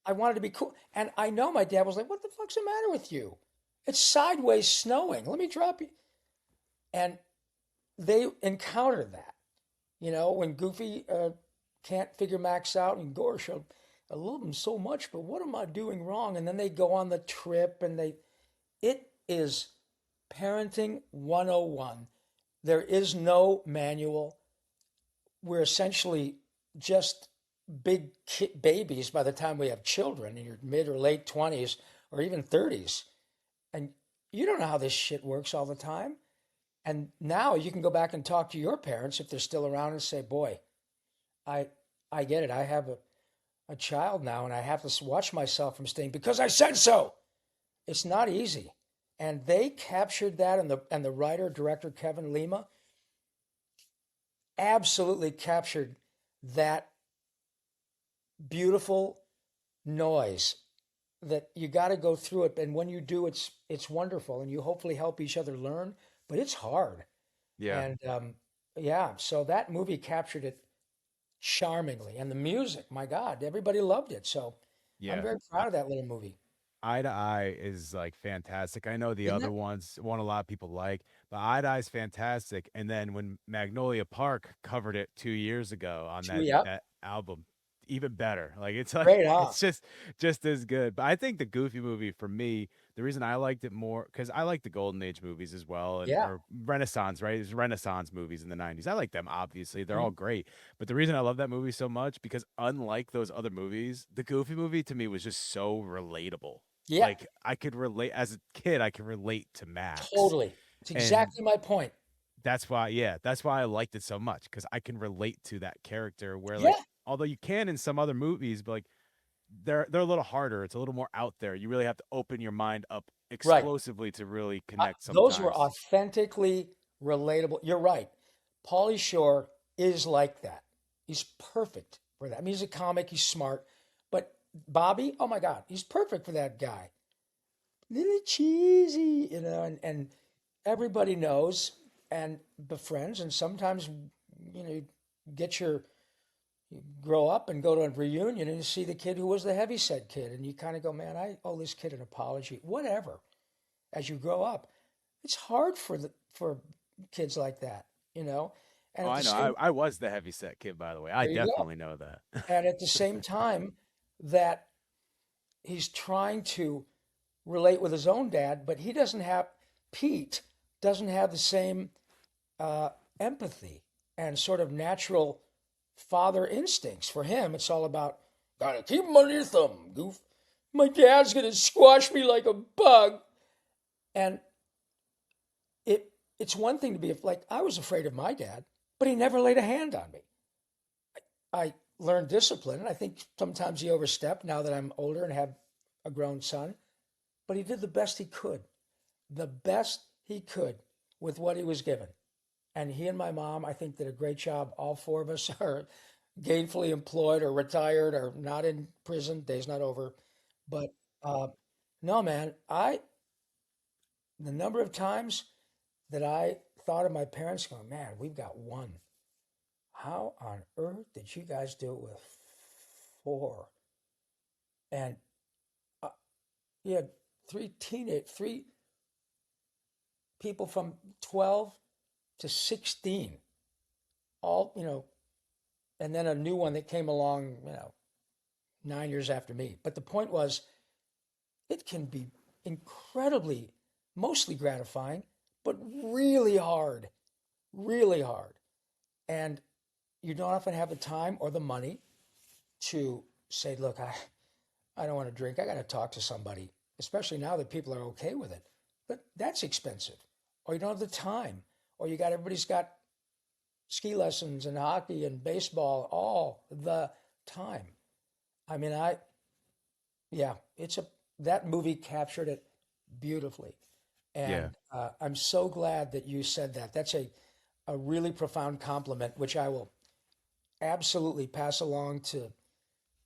I wanted to be cool. And I know my dad was like, "What the fuck's the matter with you? It's sideways snowing. Let me drop you." And they encountered that. When Goofy can't figure Max out, and Gosh, I love him so much, but what am I doing wrong? And then they go on the trip, and it is parenting 101. There is no manual. We're essentially just big babies by the time we have children in your mid or late 20s or even 30s. And you don't know how this shit works all the time. And now you can go back and talk to your parents if they're still around and say, boy, I I get it. I have a child now and I have to watch myself from staying because I said so. It's not easy. And they captured that, and the writer director Kevin Lima absolutely captured that beautiful noise that you got to go through it, and when you do, it's wonderful, and you hopefully help each other learn, but it's hard. Yeah. And yeah, so that movie captured it charmingly, and the music, my God, everybody loved it. So I'm Yeah. very proud of that little movie, Eye to Eye is like fantastic. I know the isn't other it? ones one a lot of people like, but Eye to Eye is fantastic. And then when Magnolia Park covered it 2 years ago on True, that yep. that album, even better. Like it's like Great, huh? it's just as good. But I think the Goofy movie for me, the reason I liked it more because I like the Golden Age movies as well, and Yeah. or Renaissance, right? There's Renaissance movies in the '90s. I like them obviously; they're Mhm. all great. But the reason I love that movie so much because unlike those other movies, the Goofy movie to me was just so relatable. Yeah, Like I could relate as a kid, I could relate to Max. totally. It's And exactly my point. that's why I liked it so much because I can relate to that character where like Yeah, although you can in some other movies, but like they're a little harder. It's a little more out there. You really have to open your mind up right. explosively to really connect Those were sometimes. authentically relatable. You're right. Pauly Shore is like that. He's perfect for that. I mean, he's a comic, he's smart, but Bobby, oh my God, he's perfect for that guy. Little cheesy, and everybody knows and befriends, and sometimes, you know, get your you grow up and go to a reunion and you see the kid who was the heavyset kid, and you kind of go, man, I owe this kid an apology. Whatever. As you grow up, it's hard for kids like that, you know. And Oh, at I the know. same, I was the heavy set kid, by the way. I there you go. definitely know that. And at the same time, that he's trying to relate with his own dad, but he doesn't have Pete doesn't have the same uh, empathy and sort of natural father instincts. For him, it's all about gotta keep him under your thumb, goof. My dad's gonna squash me like a bug, and it's one thing to be like I was afraid of my dad, but he never laid a hand on me. I learned discipline, and I think sometimes he overstepped now that I'm older and have a grown son, but he did the best he could with what he was given. And he and my mom, I think, did a great job. All four of us are gainfully employed or retired or not in prison. Day's not over. But no, man, the number of times that I thought of my parents going, man, we've got one. How on earth did you guys do it with four? And uh, you had three people from 12 to 16, all, and then a new one that came along, 9 years after me. But the point was, it can be incredibly, mostly gratifying, but really hard, really hard. And you don't often have the time or the money to say, look, I don't want to drink. I got to talk to somebody, especially now that people are okay with it. But that's expensive. Or you don't have the time. Or everybody's got ski lessons and hockey and baseball all the time. I mean, yeah, that movie captured it beautifully. Yeah. And I'm so glad that you said that. That's a really profound compliment, which I will absolutely pass along to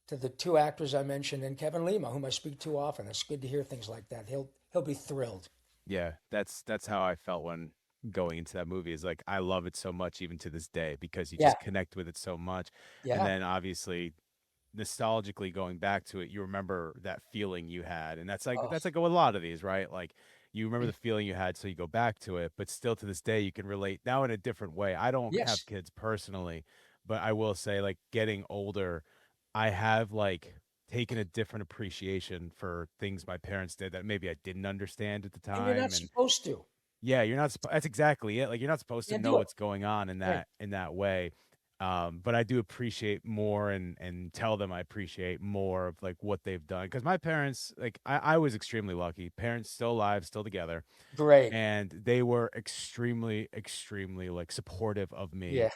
the two actors I mentioned and Kevin Lima, whom I speak to often. It's good to hear things like that. He'll be thrilled. Yeah, that's how I felt when going into that movie is like I love it so much even to this day because you Yeah, just connect with it so much. And yeah. then obviously nostalgically going back to it, you remember that feeling you had. And Oh, that's like with a lot of these, right? Like you remember the feeling you had so you go back to it, but still to this day you can relate now in a different way. I don't have yes. kids personally, but I will say like getting older, I have like taken a different appreciation for things my parents did that maybe I didn't understand at the And you're not time. And supposed to. yeah, you're not that's exactly it. Like you're not supposed to Can't know do it. what's going on Right. in that way. But I do appreciate more and tell them I appreciate more of like what they've done. Because my parents, like I was extremely lucky. Parents still alive, still together, Great. and they were extremely, extremely like supportive of me Yeah.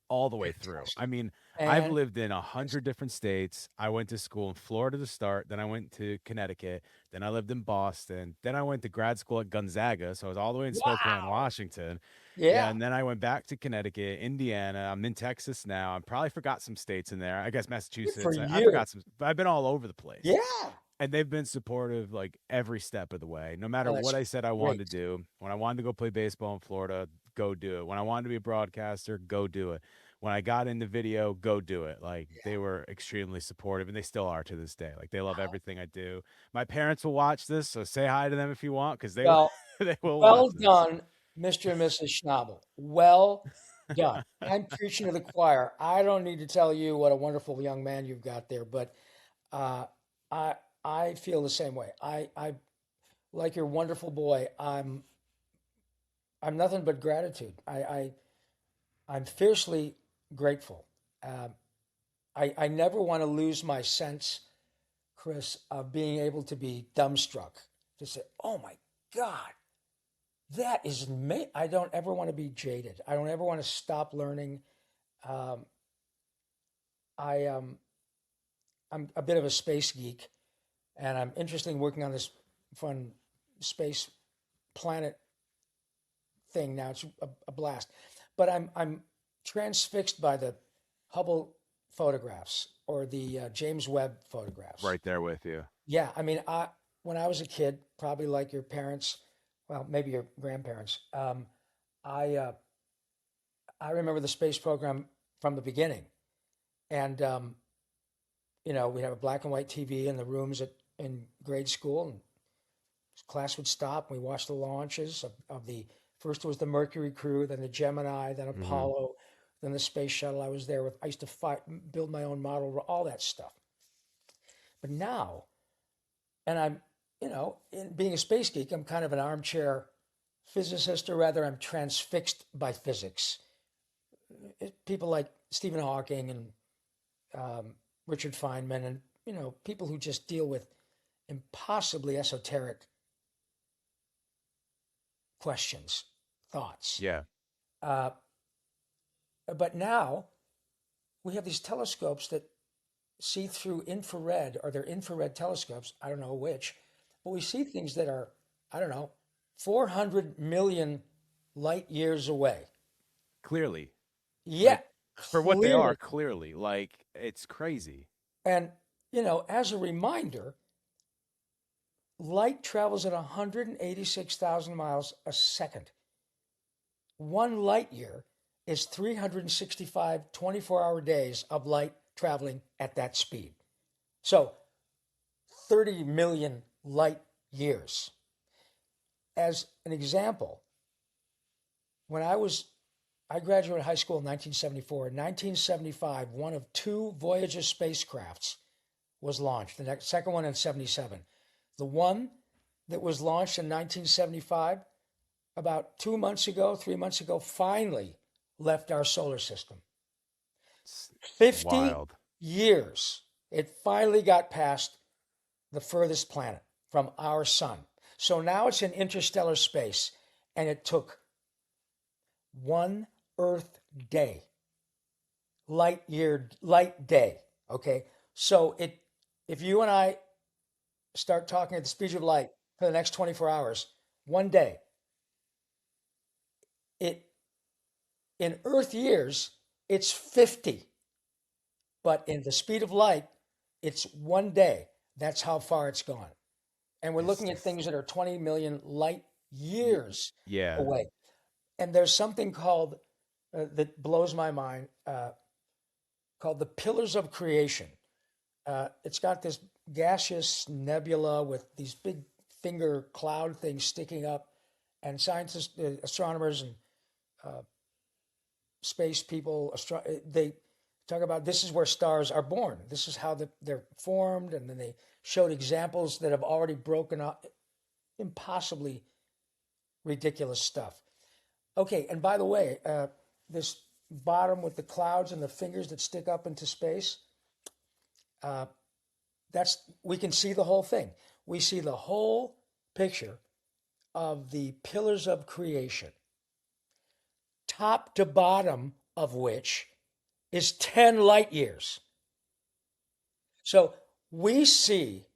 all the way through. I Fantastic. mean, I've And lived in 100 different states. I went to school in Florida to start, then I went to Connecticut, then I lived in Boston, then I went to grad school at Gonzaga, so I was all the way in Spokane, wow. Washington. Yeah, Yeah. and then I went back to Connecticut, Indiana. I'm in Texas now. I probably forgot some states in there. I guess Good for Massachusetts. I you. forgot some, but I've been all over the place. Yeah. And they've been supportive like every step of the way. No matter Oh, what that's I said I wanted great. to do, when I wanted to go play baseball in Florida, go do it. When I wanted to be a broadcaster, go do it. When I got into video, go do it. Like Yeah. they were extremely supportive and they still are to this day. Like they love everything I do. My parents will watch this, so say hi to them if you want cuz they will Well, they will well watch this. done, Mr. and Mrs. Schnabel. Well done. I'm preaching to the choir. I don't need to tell you what a wonderful young man you've got there, but uh, I I feel the same way. I like your wonderful boy. I'm nothing but gratitude. I'm fiercely grateful. Um, I never want to lose my sense, Chris, of being able to be dumbstruck. To say, oh my God, that is me. I don't ever want to be jaded. I don't ever want to stop learning. Um, I I'm a bit of a space geek, and I'm interested in working on this fun space planet thing now. It's a blast, but I'm transfixed by the Hubble photographs or the James Webb photographs. Right there with you. Yeah, I mean, when I was a kid, probably like your parents, well, maybe your grandparents, I uh, I remember the space program from the beginning, And we'd have a black and white TV in the rooms in grade school, and class would stop. And we watched the launches of the first was the Mercury crew, then the Gemini, then Hmm. Apollo, then the space shuttle. I was there with. I used to build my own model, all that stuff. But now, and I'm, in being a space geek, I'm kind of an armchair physicist, or rather, I'm transfixed by physics. People like Stephen Hawking and Richard Feynman, and people who just deal with impossibly esoteric questions, thoughts. Yeah. Uh, but now we have these telescopes that see through infrared, or they're infrared telescopes. I don't know which, but we see things that are, I don't know, 400 million light years away. Clearly, Yeah, like for what they are, clearly. clearly, like it's crazy. And, as a reminder, light travels at 186,000 miles a second. One light year is 365 24-hour days of light traveling at that speed. So 30 million light years. As an example, when I graduated high school in 1974. In 1975, one of two Voyager spacecrafts was launched. The second one in 77. The one that was launched in 1975, about 2 months ago, 3 months ago, finally left our solar system. It's 50 wild. years. It finally got past the furthest planet from our sun. So now it's in interstellar space, and it took one Earth day, light day. Okay. So if you and I start talking at the speed of light for the next 24 hours, one day, it in Earth years, it's 50, but in the speed of light, it's one day. That's how far it's gone. And we're It's looking at just things that are 20 million light years yeah. away. And there's something called that blows my mind, called the Pillars of Creation. It's got this gaseous nebula with these big finger cloud things sticking up, and scientists, astronomers, and space people, they talk about this is where stars are born. This is how they're formed, and then they showed examples that have already broken up. Impossibly ridiculous stuff. Okay, and by the way, this bottom with the clouds and the fingers that stick up into space, uh, that's we can see the whole thing. We see the whole picture of the pillars of creation, top to bottom of which is 10 light years. So we see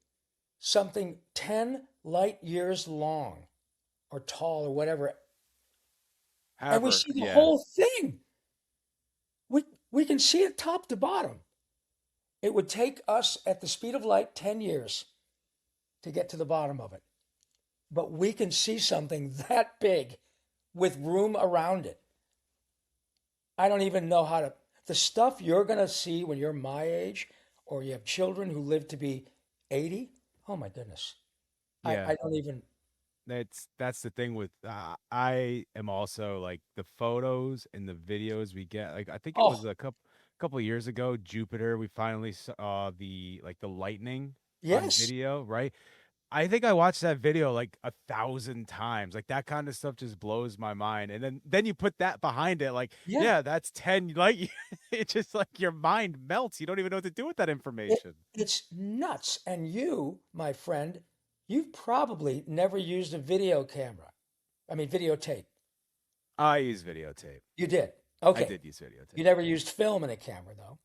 something 10 light years long or tall or whatever, and we However, see the yeah. whole thing. We can see it top to bottom. It would take us at the speed of light 10 years to get to the bottom of it. But we can see something that big with room around it. I don't even know how to. The stuff you're going to see when you're my age, or you have children who live to be 80, oh my goodness. Yeah. I don't even. That's the thing with I am also like the photos and the videos we get. Like I think it was Oh, a couple of years ago, Jupiter, we finally saw the like the lightning on yes. video, right? I think I watched that video like 1,000 times. Like that kind of stuff just blows my mind. And then you put that behind it, like, Yeah. yeah, that's 10 like it's just like your mind melts. You don't even know what to do with that It, information. it's nuts. And you, my friend, you've probably never used a video camera. I mean, videotape. I use videotape. You did. I Okay. did use You videotape. never used film in a camera, though.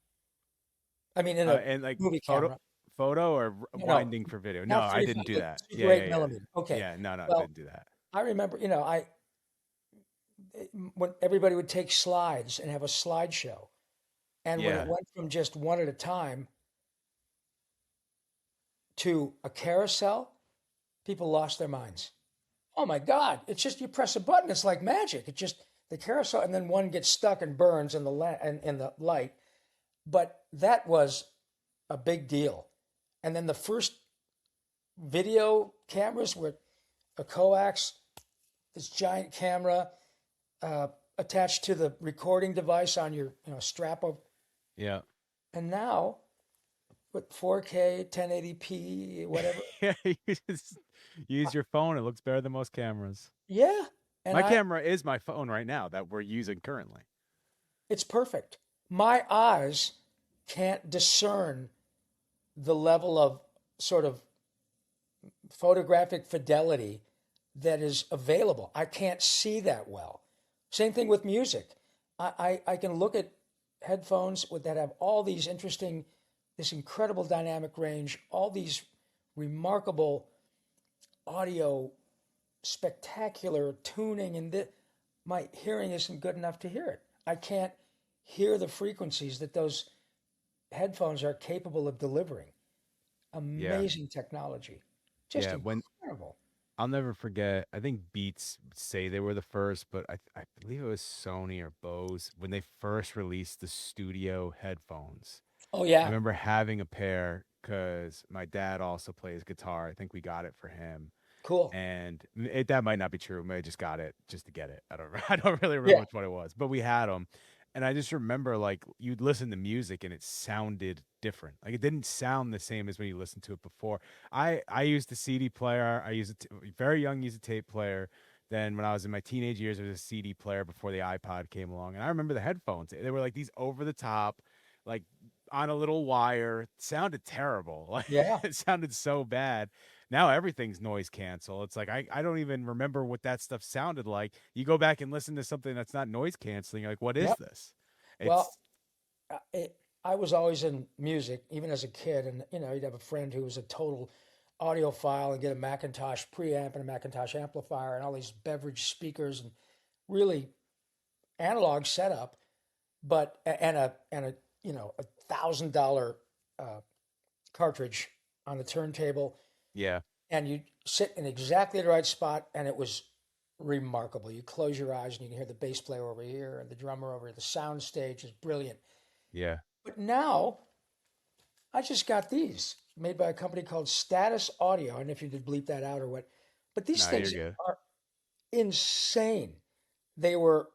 I mean, in a And like movie photo camera. photo or No, winding for video. No, not I 35, didn't do but that. Super Yeah, yeah, 8 yeah. millimeter. Okay. Yeah, no, no, Well, didn't do that. I remember, when everybody would take slides and have a slideshow, and when it Yeah. went from just one at a time to a carousel, people lost their minds. Oh my God! It's just you press a button, it's like magic. It just the carousel, and then one gets stuck and burns in the in the light. But that was a big deal. And then the first video cameras were a coax, this giant camera uh, attached to the recording device on your strap of, Yeah. and now with 4K, 1080p, whatever. Yeah, you just use your phone. It looks better than most cameras. Yeah, and My I camera is my phone right now that we're using currently. it's perfect. My eyes can't discern the level of sort of photographic fidelity that is available. I can't see that well. Same thing with music. I can look at headphones that have all these interesting, this incredible dynamic range, all these remarkable audio, spectacular tuning, and my hearing isn't good enough to hear it. I can't hear the frequencies that those headphones are capable of delivering. Yeah. Amazing technology. Just Yeah. When incredible. I'll never forget, I think Beats say they were the first, but I believe it was Sony or Bose when they first released the studio headphones. Oh, I yeah. remember having a pair because my dad also plays guitar. I think we got it for him. Cool. And that might not be true. We may have just got it just to get it. I don't I don't really remember Yeah. which one it was, but we had them. And I just remember like you'd listen to music and it sounded different. Like it didn't sound the same as when you listened to it before. I used a CD player. I used very young used a tape player. Then when I was in my teenage years, there was a CD player before the iPod came along. And I remember the headphones. They were like these over the top, like on a little wire. It sounded terrible. Like Yeah. it sounded so bad. Now everything's noise cancel. It's like I don't even remember what that stuff sounded like. You go back and listen to something that's not noise canceling, you're like, what is Yep. this? Well, It's I was always in music, even as a kid. And, you'd have a friend who was a total audiophile and get a Macintosh preamp and a Macintosh amplifier and all these beverage speakers and really analog setup, but, and a, $1,000 uh, cartridge on the turntable. yeah, And you sit in exactly the right spot. And it was remarkable. You close your eyes and you can hear the bass player over here and the drummer over here. The sound stage is brilliant. yeah. But now I just got these made by a company called Status Audio. I don't know if you did bleep that out or what, but these No, you're things good. are insane. They were,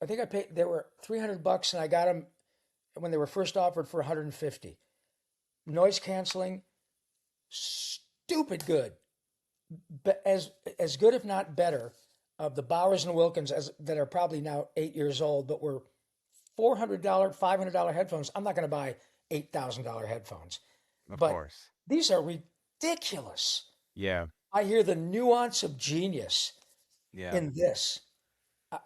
I think I paid, they were $300 and I got them when they were first offered for 150. Noise canceling, stupid good, but as good if not better of the Bowers and Wilkins as that are probably now 8 years old, but were $400, $500 headphones. I'm not going to buy $8,000 headphones, Of but course. these are ridiculous. Yeah, I hear the nuance of genius yeah. in this. I,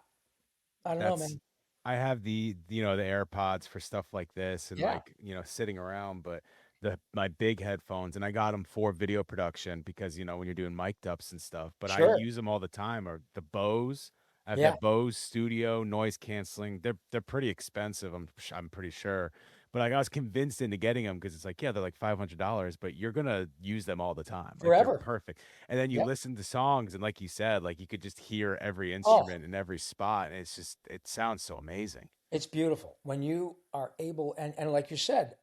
I don't know, That's man. I have the AirPods for stuff like this and Yeah, like, sitting around, but the my big headphones and I got them for video production because, when you're doing mic'd ups and stuff, but I sure. use them all the time or the Bose. I have Yeah, that Bose Studio noise canceling. They're pretty expensive, I'm pretty sure. But like I was convinced into getting them because it's like, yeah, they're like $500, but you're gonna use them all the time. Like they're forever. perfect. And then you Yep. listen to songs, and like you said, like you could just hear every Oh, instrument in every spot, and it sounds so amazing. it's beautiful when you are able, and like you said,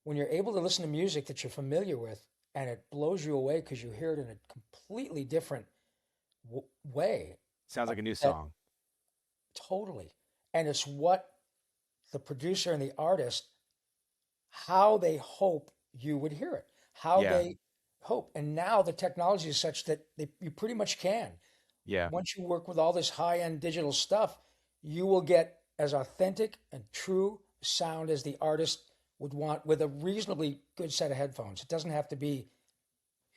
when you're able to listen to music that you're familiar with and it blows you away because you hear it in a completely different way. Sounds like a new That song. totally, and it's what the producer and the artist, how they hope you would hear it, how Yeah, they hope. And now the technology is such that you pretty much can. yeah. Once you work with all this high end digital stuff, you will get as authentic and true sound as the artist would want with a reasonably good set of headphones. It doesn't have to be,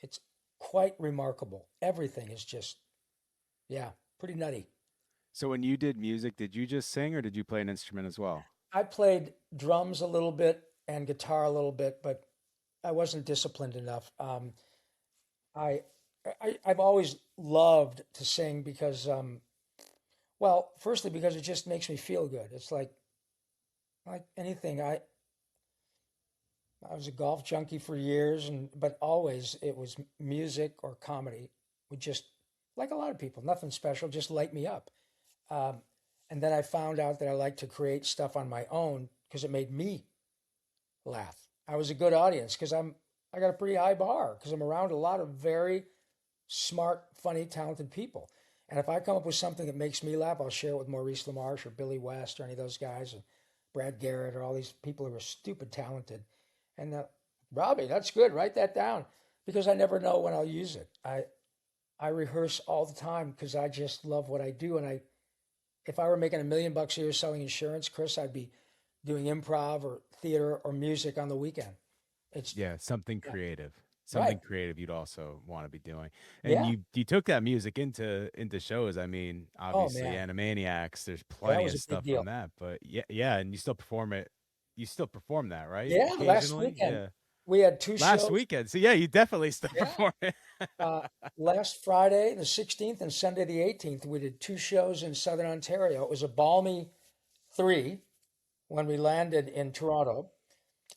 it's quite remarkable. Everything is just, yeah, pretty nutty. So when you did music, did you just sing or did you play an instrument as well? I played drums a little bit and guitar a little bit, but I wasn't disciplined enough. I, I've always loved to sing because, well, firstly because it just makes me feel good. It's like anything. I was a golf junkie for years, and but always it was music or comedy would just like a lot of people, nothing special, just light me up. Um, and then I found out that I like to create stuff on my own because it made me laugh. I was a good audience because I got a pretty high bar because I'm around a lot of very smart, funny, talented people. And if I come up with something that makes me laugh, I'll share it with Maurice LaMarche or Billy West or any of those guys, and Brad Garrett or all these people who are stupid talented. And Robbie, that's good. Write that down because I never know when I'll use it. I rehearse all the time because I just love what I do. And if I were making $1 million a year selling insurance, Chris, I'd be doing improv or theater or music on the weekend. It's Yeah, something yeah, creative. right. Something creative you'd also want to be doing. And Yeah. you took that music into shows. I mean, Oh obviously man. Animaniacs, there's Yeah, that plenty was of a big stuff from deal. that, but yeah, yeah, and you still perform it. You still perform that, right? Yeah, last Occasionally? weekend Yeah. we had two Last shows. weekend. So yeah, you definitely still Yeah. perform it. Last Friday, the 16th, and Sunday, the 18th, we did two shows in Southern Ontario. It was a balmy three when we landed in Toronto.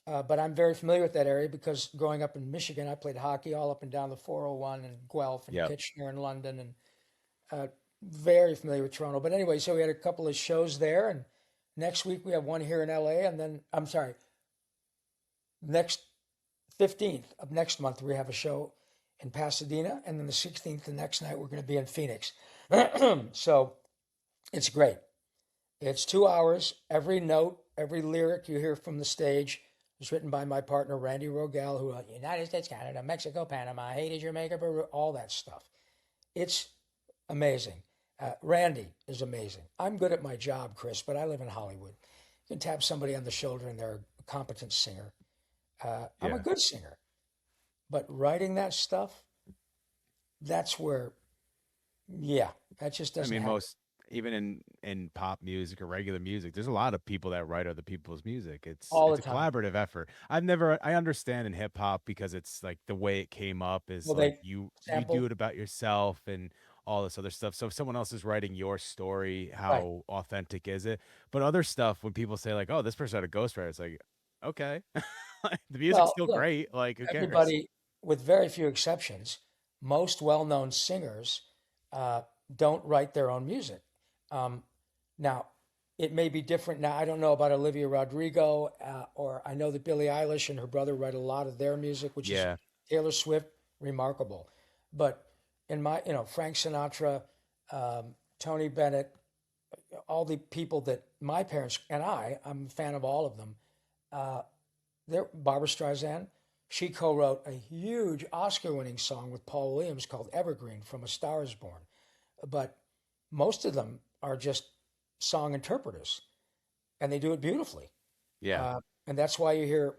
But I'm very familiar with that area because growing up in Michigan, I played hockey all up and down the 401 and Guelph and Yep. Kitchener and London, and very familiar with Toronto. But anyway, so we had a couple of shows there, and next week we have one here in LA, and then I'm sorry, next 15th of next month we have a show in Pasadena, and then the 16th, the next night we're going to be in Phoenix. So it's great. It's 2 hours. Every note, every lyric you hear from the stage was written by my partner Randy Rogel, who United States, Canada, Mexico, Panama, Haiti, Jamaica, Peru, all that stuff. It's amazing. Randy is amazing. I'm good at my job, Chris, but I live in Hollywood. You can tap somebody on the shoulder and they're a competent singer. I'm a Yeah. good singer, but writing that stuff, that's where, yeah, that just I doesn't mean, happen most even in pop music or regular music, there's a lot of people that write other people's music. all It's the a time. collaborative effort. I understand in hip hop because it's like the way it came up is Well, like they you do sample, it about yourself and all this other stuff. So if someone else is writing your story, right. how authentic is it? But other stuff when people say like, "Oh, this person had a ghostwriter," it's like, okay, the music's Well, still look, great. Like, who cares? everybody, with very few exceptions, most well-known singers uh, don't write their own music. Um, Now, it may be different now. I don't know about Olivia Rodrigo, or I know that Billie Eilish and her brother write a lot of their music, which is Yeah, Taylor Swift, remarkable. But in Frank Sinatra, Tony Bennett, all the people that my parents and I'm a fan of all of them. Uh, Barbara Streisand, she co-wrote a huge Oscar-winning song with Paul Williams called Evergreen from A Star Is Born. But most of them are just song interpreters, and they do it beautifully. yeah, And that's why you hear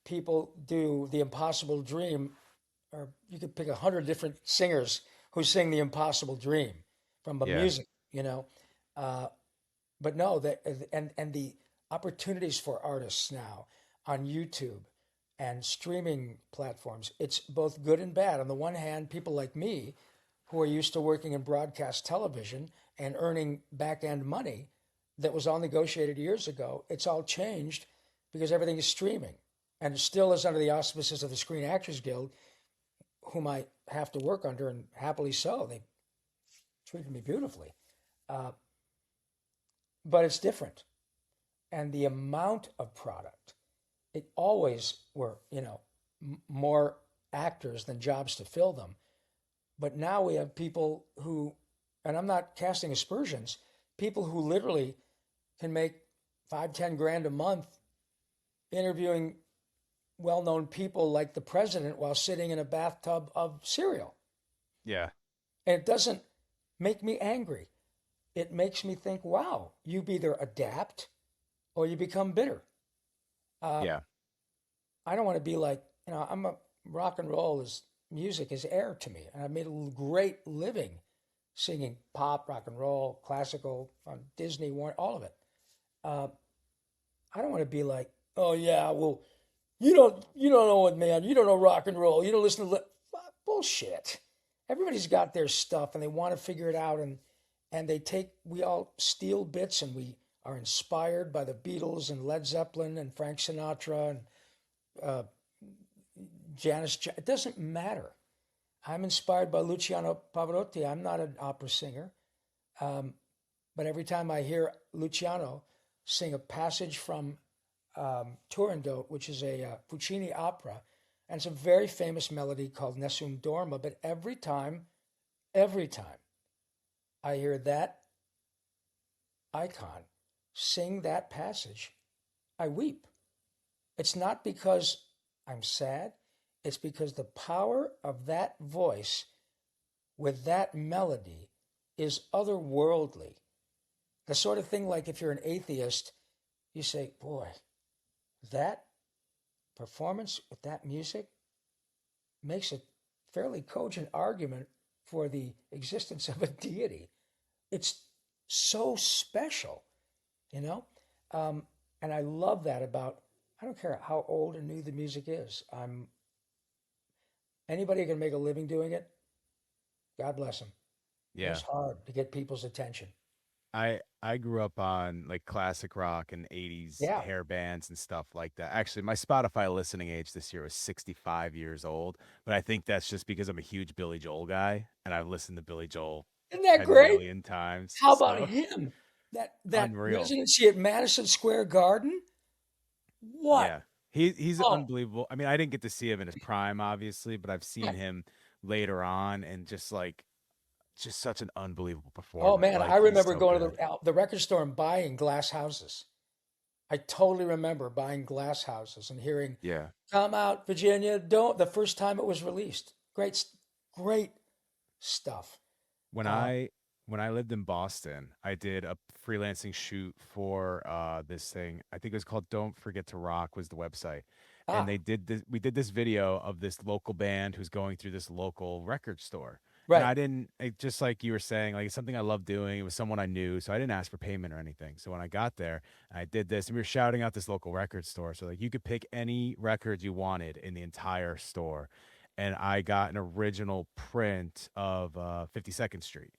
people do The Impossible Dream, or you could pick 100 different singers who sing The Impossible Dream from a yeah, music, you know. Uh, but no, and the opportunities for artists now on YouTube and streaming platforms, it's both good and bad. On the one hand, people like me who are used to working in broadcast television and earning back end money that was all negotiated years ago, it's all changed because everything is streaming and it still is under the auspices of the Screen Actors Guild, whom I have to work under, and happily so. They treated me beautifully. Uh, but it's different. And the amount of product, it always were, more actors than jobs to fill them. But now we have people who, and I'm not casting aspersions, people who literally can make 5, 10 grand a month interviewing well-known people like the president while sitting in a bathtub of cereal. yeah, And it doesn't make me angry. It makes me think, wow, you either adapt or you become bitter. Uh, yeah, I don't want to be like, I'm a rock and roll is music is air to me. And I made a great living singing pop, rock and roll, classical on Disney, all of it. Uh, I don't want to be like, oh yeah, well, you don't know it, man. You don't know rock and roll. You don't listen to bullshit. Everybody's got their stuff and they want to figure it out, and we all steal bits and we are inspired by the Beatles and Led Zeppelin and Frank Sinatra and uh, It doesn't matter. I'm inspired by Luciano Pavarotti. I'm not an opera singer. Um, but every time I hear Luciano sing a passage from Turandot, which is a Puccini opera, and it's a very famous melody called Nessun Dorma. But every time I hear that icon sing that passage, I weep. It's not because I'm sad, it's because the power of that voice with that melody is otherworldly. The sort of thing like if you're an atheist, you say, boy, that performance with that music makes a fairly cogent argument for the existence of a deity. It's so special, you know? Um, and I love that about, I don't care how old or new the music is. Anybody who can make a living doing it, God bless them. It's Yeah. hard to get people's attention. I grew up on like classic rock and 80s Yeah. hair bands and stuff like that. Actually, my Spotify listening age this year was 65 years old, but I think that's just because I'm a huge Billy Joel guy and I've listened to Billy Joel Isn't that 10 great? million times. How about So, him? That unreal. residency at Madison Square Garden? What? Yeah. He's Oh, unbelievable. I mean, I didn't get to see him in his prime obviously, but I've seen him later on and just such an unbelievable oh performer. man, I Like he's remember so going to good. the record store and buying glass houses. I totally remember buying glass houses and hearing Yeah. "Come Out, Virginia." Don't the first time it was released. Great stuff. when Uh, I when I lived in Boston, I did a freelancing shoot for this thing. I think it was called Don't Forget to Rock was the website. And ah, we did this video of this local band who's going through this local record store. And right. I didn't just like you were saying, like it's something I love doing. It was someone I knew, so I didn't ask for payment or anything. So when I got there, I did this and we were shouting out this local record store. So like you could pick any record you wanted in the entire store and I got an original print of 52nd Street,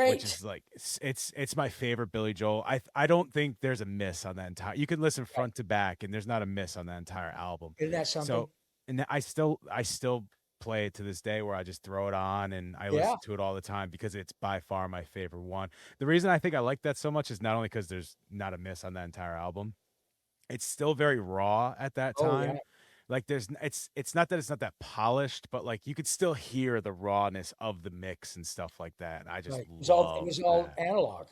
which Great. is like it's my favorite Billy Joel. I don't think there's a miss on that entire. You can listen Right. front to back, and there's not a miss on that entire album. Isn't that something? So, and I still play it to this day, where I just throw it on and I Yeah. listen to it all the time because it's by far my favorite one. The reason I think I like that so much is not only because there's not a miss on that entire album, it's still very raw at that Oh yeah. time. Like it's not that it's not that polished, but like you could still hear the rawness of the mix and stuff like that. And I just Right. It love was all that. analog.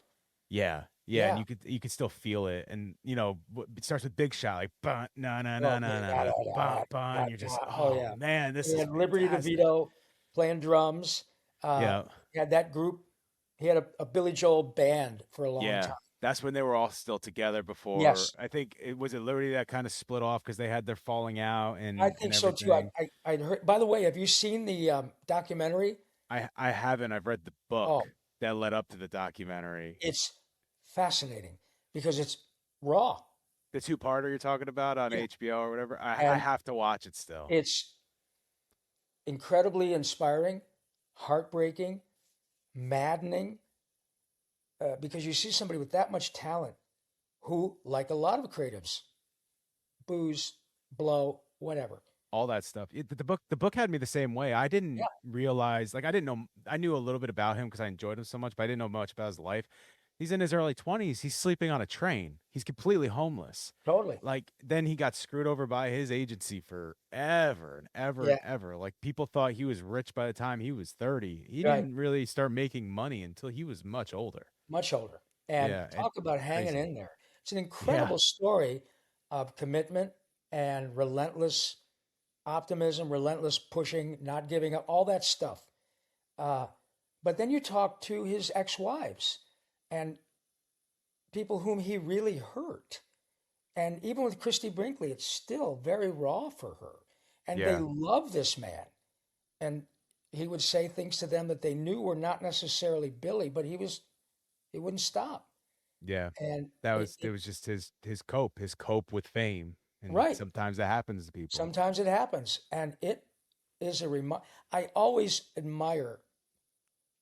Yeah. Yeah, and Yeah. you could still feel it. And it starts with Big Shot like bun na na Oh na na man. na Da, na da, da, bun bun. da, You're just da. Oh oh yeah. man, this He is had Liberty fantastic. DeVito playing drums. Yeah. He had that group. He had a Billy Joel band for a long Yeah. time. That's when they were all still together before Yes, I think it was at Liberty that kind of split off because they had their falling out I and think so too. everything. I'd heard. By the way, have you seen the documentary? I haven't. I've read the book Oh, that led up to the documentary. it's fascinating because it's raw. The two-parter you're talking about on Yeah, HBO or whatever. I and have to watch it still. it's incredibly inspiring, heartbreaking, maddening, because you see somebody with that much talent who, like a lot of creatives, booze, blow, whatever. All that stuff. The book had me the same way. I Yeah, didn't realize like I didn't know I knew a little bit about him because I enjoyed him so much, but I didn't know much about his life. He's in his early 20s. He's sleeping on a train. He's completely homeless. totally. Like then he got screwed over by his agency forever and ever and Yeah, ever. Like people thought he was rich by the time he was 30. He right. didn't really start making money until he was much older. Much older. And Yeah, and talk about hanging crazy. in there. It's an Yeah. incredible story of commitment and relentless optimism, relentless pushing, not giving up, all that stuff. Uh, but then you talk to his ex-wives and people whom he really hurt. And even with Christy Brinkley, it's still very raw for her. And they Yeah. love this man. And he would say things to them that they knew were not necessarily Billy, but he wouldn't stop. Yeah. And That was it was just his cope with fame. And right, sometimes that happens to people. sometimes it happens. And it is a I always admire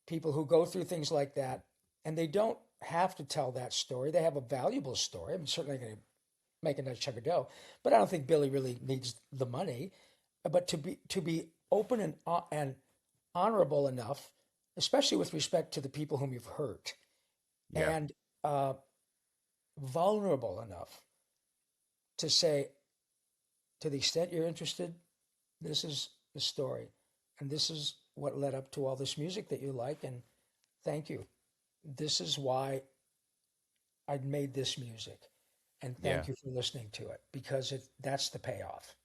people who go through things like that, and they don't have to tell that story. They have a valuable story. I'm certainly going to make a nice chunk of dough, but I don't think Billy really needs the money. But to be open and honorable enough, especially with respect to the people whom you've hurt, Yeah. and uh, vulnerable enough to say, to the extent you're interested, this is the story. And this is what led up to all this music that you like. And thank you. This is why I made this music. And Yeah. thank you for listening to it because that's the payoff.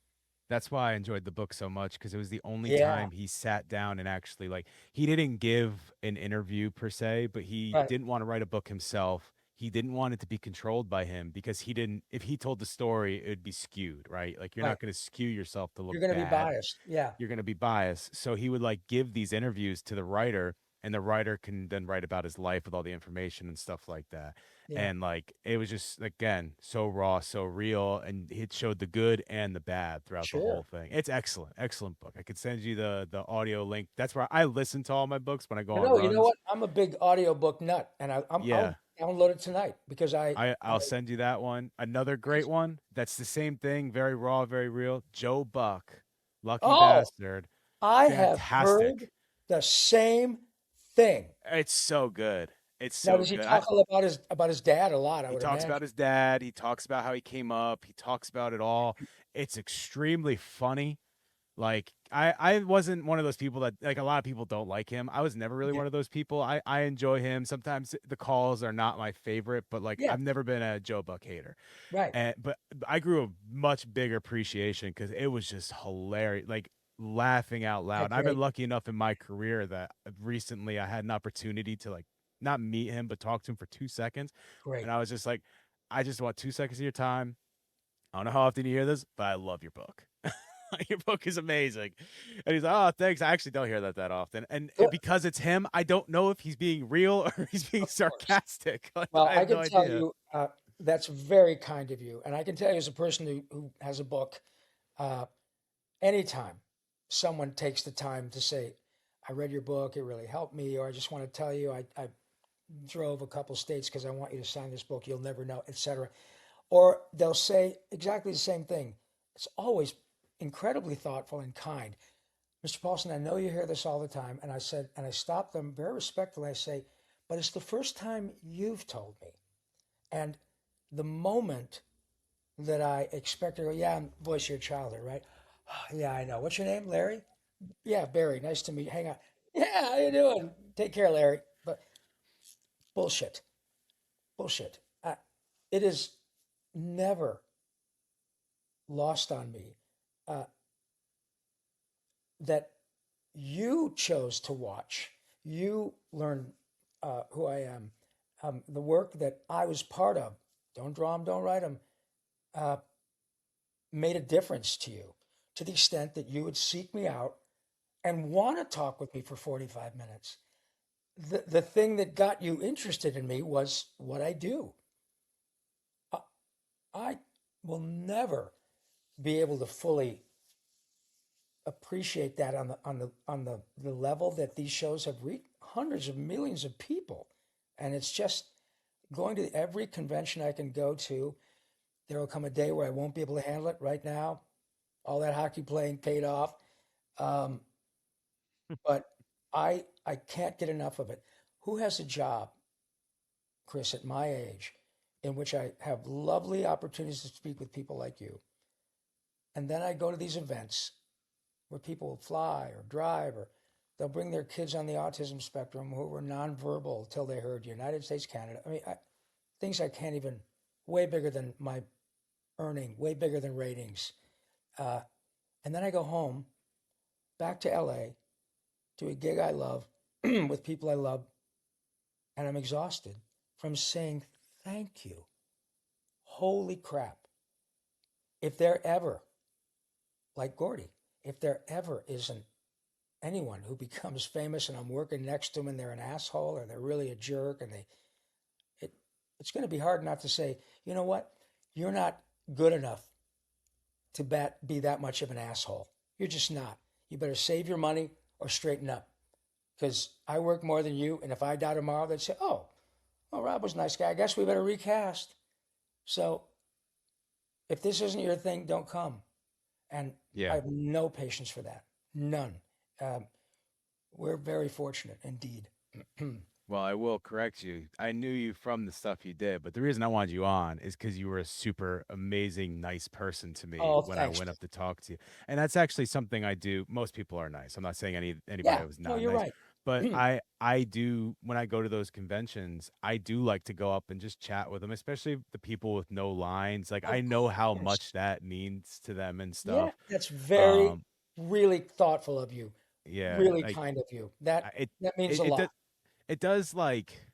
That's why I enjoyed the book so much because it was the only Yeah. time he sat down and actually like he didn't give an interview per se, but he Right. didn't want to write a book himself. He didn't want it to be controlled by him because he didn't if he told the story, it would be skewed, right? Like you're Right. not going to skew yourself to look You're going to be bad. biased. Yeah. You're going to be biased. So he would like give these interviews to the writer, and the writer can then write about his life with all the information and stuff like that. Yeah. And like it was just again so raw, so real, and it showed the good and the bad throughout the whole Sure. thing. It's excellent, excellent book. I could send you the audio link. That's where I listen to all my books when I go on You know runs. what? I'm a big audiobook nut, and I'll Yeah, download it tonight because I'll send you that one. Another great one that's the same thing, very raw, very real. Joe Buck, Lucky oh, Bastard, I have heard fantastic. the same thing. It's so good. It's Now, so does he good. talk all about his dad a lot? I He would talks imagine. about his dad. He talks about how he came up. He talks about it all. It's extremely funny. Like I wasn't one of those people that like a lot of people don't like him. I was never really Yeah. one of those people. I enjoy him. Sometimes the calls are not my favorite, but like Yeah. I've never been a Joe Buck hater. Right. And but I grew a much bigger appreciation because it was just hilarious. Like laughing out Yeah. loud. I've been Great. lucky enough in my career that recently I had an opportunity to like not meet him but talk to him for 2 seconds. And Great. I was just like, I just want 2 seconds of your time. I don't know how often you hear this, but I love your book. Your book is amazing. And he's like, oh, thanks. I actually don't hear that often. And Good. because it's him, I don't know if he's being real or he's being Of course. sarcastic. Like, Well, I I have no can tell idea. you that's very kind of you, and I can tell you as a person who has a book, uh, anytime someone takes the time to say, "I read your book, it really helped me," or "I just want to tell you, I drove a couple states because I want you to sign this book. You'll never know," etc. Or they'll say exactly the same thing. It's always incredibly thoughtful and kind. Mr. Paulson, I know you hear this all the time. And I said, and I stopped them very respectfully. I say, but it's the first time you've told me. And the moment that I expect to go, yeah, I'm voice of your childhood, right? Yeah, I know. What's your name, Larry? Yeah, Barry. Nice to meet you. Hang on. Yeah, how you doing? Take care, Larry. But bullshit, bullshit. It is never lost on me uh, that you chose to watch. You learn who I am. The work that I was part of, don't draw them, don't write them, uh, made a difference to you to the extent that you would seek me out and want to talk with me for 45 minutes. The thing that got you interested in me was what I do. I, I will never be able to fully appreciate that on the level that these shows have reached hundreds of millions of people. And it's just going to every convention I can go to. There will come a day where I won't be able to handle it. Right now, all that hockey playing paid off. Um, but I can't get enough of it. Who has a job, Chris, at my age, in which I have lovely opportunities to speak with people like you, and then I go to these events where people will fly or drive or they'll bring their kids on the autism spectrum who were nonverbal until they heard United States, Canada. I mean, things I can't even, way bigger than my earning, way bigger than ratings. Uh, and then I go home, back to LA, to a gig I love with people I love, and I'm exhausted from saying thank you. Holy crap. If there ever, like Gordie, if there ever isn't anyone who becomes famous and I'm working next to them and they're an asshole or they're really a jerk and it, it's going to be hard not to say, you know what? You're not good enough to be that much of an asshole. You're just not. You better save your money or straighten up because I work more than you. And if I die tomorrow, they'd say, oh, well, Rob was a nice guy. I guess we better recast. So if this isn't your thing, don't come. And I Yeah. have no patience for that. None. Um, we're very fortunate indeed. Well, I will correct you. I knew you from the stuff you did, but the reason I wanted you on is because you were a super amazing, nice person to me Oh, when I thanks. went up to talk to you. And that's actually something I do. Most people are nice. I'm not saying anybody Yeah, was no, not you're nice, right. but I do when I go to those conventions, I do like to go up and just chat with them, especially the people with no lines. Like I Of know how course. much that means to them and Yeah, stuff. that's very, Um, really thoughtful of you. yeah, Really like kind of you. That it that means it a it lot. does it does like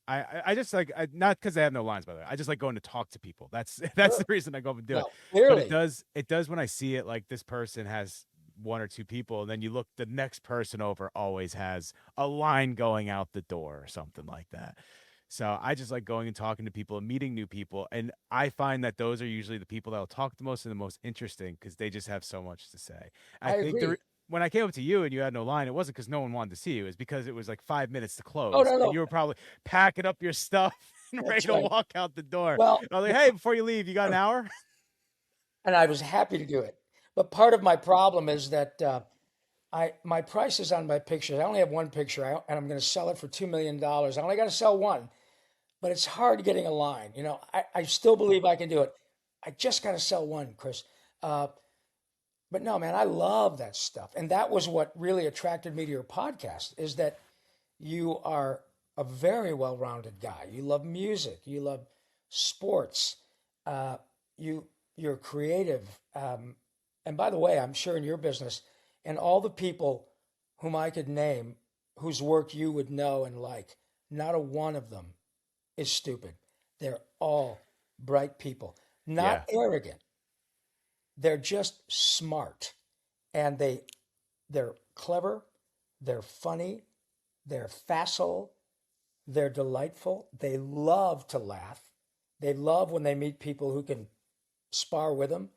I just like not because I have no lines by the way. I just like going to talk to people. That's that's Sure. the reason I go up and do it. No, But clearly. it does when I see it like this person has one or two people, and then you look the next person over always has a line going out the door or something like that. So I just like going and talking to people and meeting new people. And I find that those are usually the people that will talk the most and the most interesting because they just have so much to say. I I think agree. when I came up to you and you had no line, it wasn't because no one wanted to see you. It was because it was like 5 minutes to Oh, close, no, and no. you were probably packing up your stuff and ready That's to right. walk out the door. Well, And I was like, "Hey, before you leave, you got an hour?" and I was happy to do it. But part of my problem is that I my prices on my pictures. I only have one picture, and I'm going to sell it for $2 million. I only got to sell one, but it's hard getting a line. I still believe I can do it. I just got to sell one, Chris. Uh, but no, man, I love that stuff, and that was what really attracted me to your podcast. Is that you are a very well-rounded guy. You love music. You love sports. Uh, you you're creative. And by the way, I'm sure in your business, and all the people whom I could name, whose work you would know and like, not a one of them is stupid. They're all bright people, Yeah, not arrogant. They're just smart, and they're clever. They're funny. They're facile. They're delightful. They love to laugh. They love when they meet people who can spar with them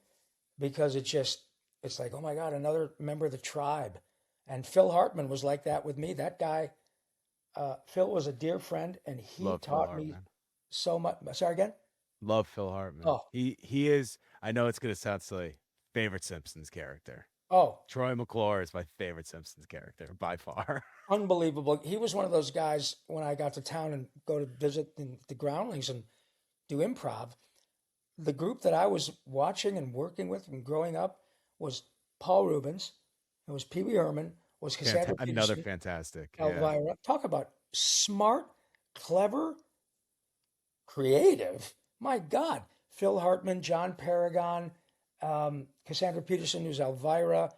because it's like, oh my God, another member of the tribe. And Phil Hartman was like that with me. That guy, Phil was a dear friend, and he love Phil taught me Hartman. so much. Sorry again? Love Phil Hartman. Oh, He is. I know it's gonna sound silly. Favorite Simpsons character. oh, Troy McClure is my favorite Simpsons character by far. unbelievable. He was one of those guys when I got to town and go to visit the groundlings and do improv. The group that I was watching and working with and growing up was Paul Rubens, it was Pee Wee Herman, was Cassandra Another Peterson, fantastic. Yeah. Elvira. Talk about smart, clever, creative. My God. Phil Hartman, John Paragon, Cassandra Peterson, who's Elvira,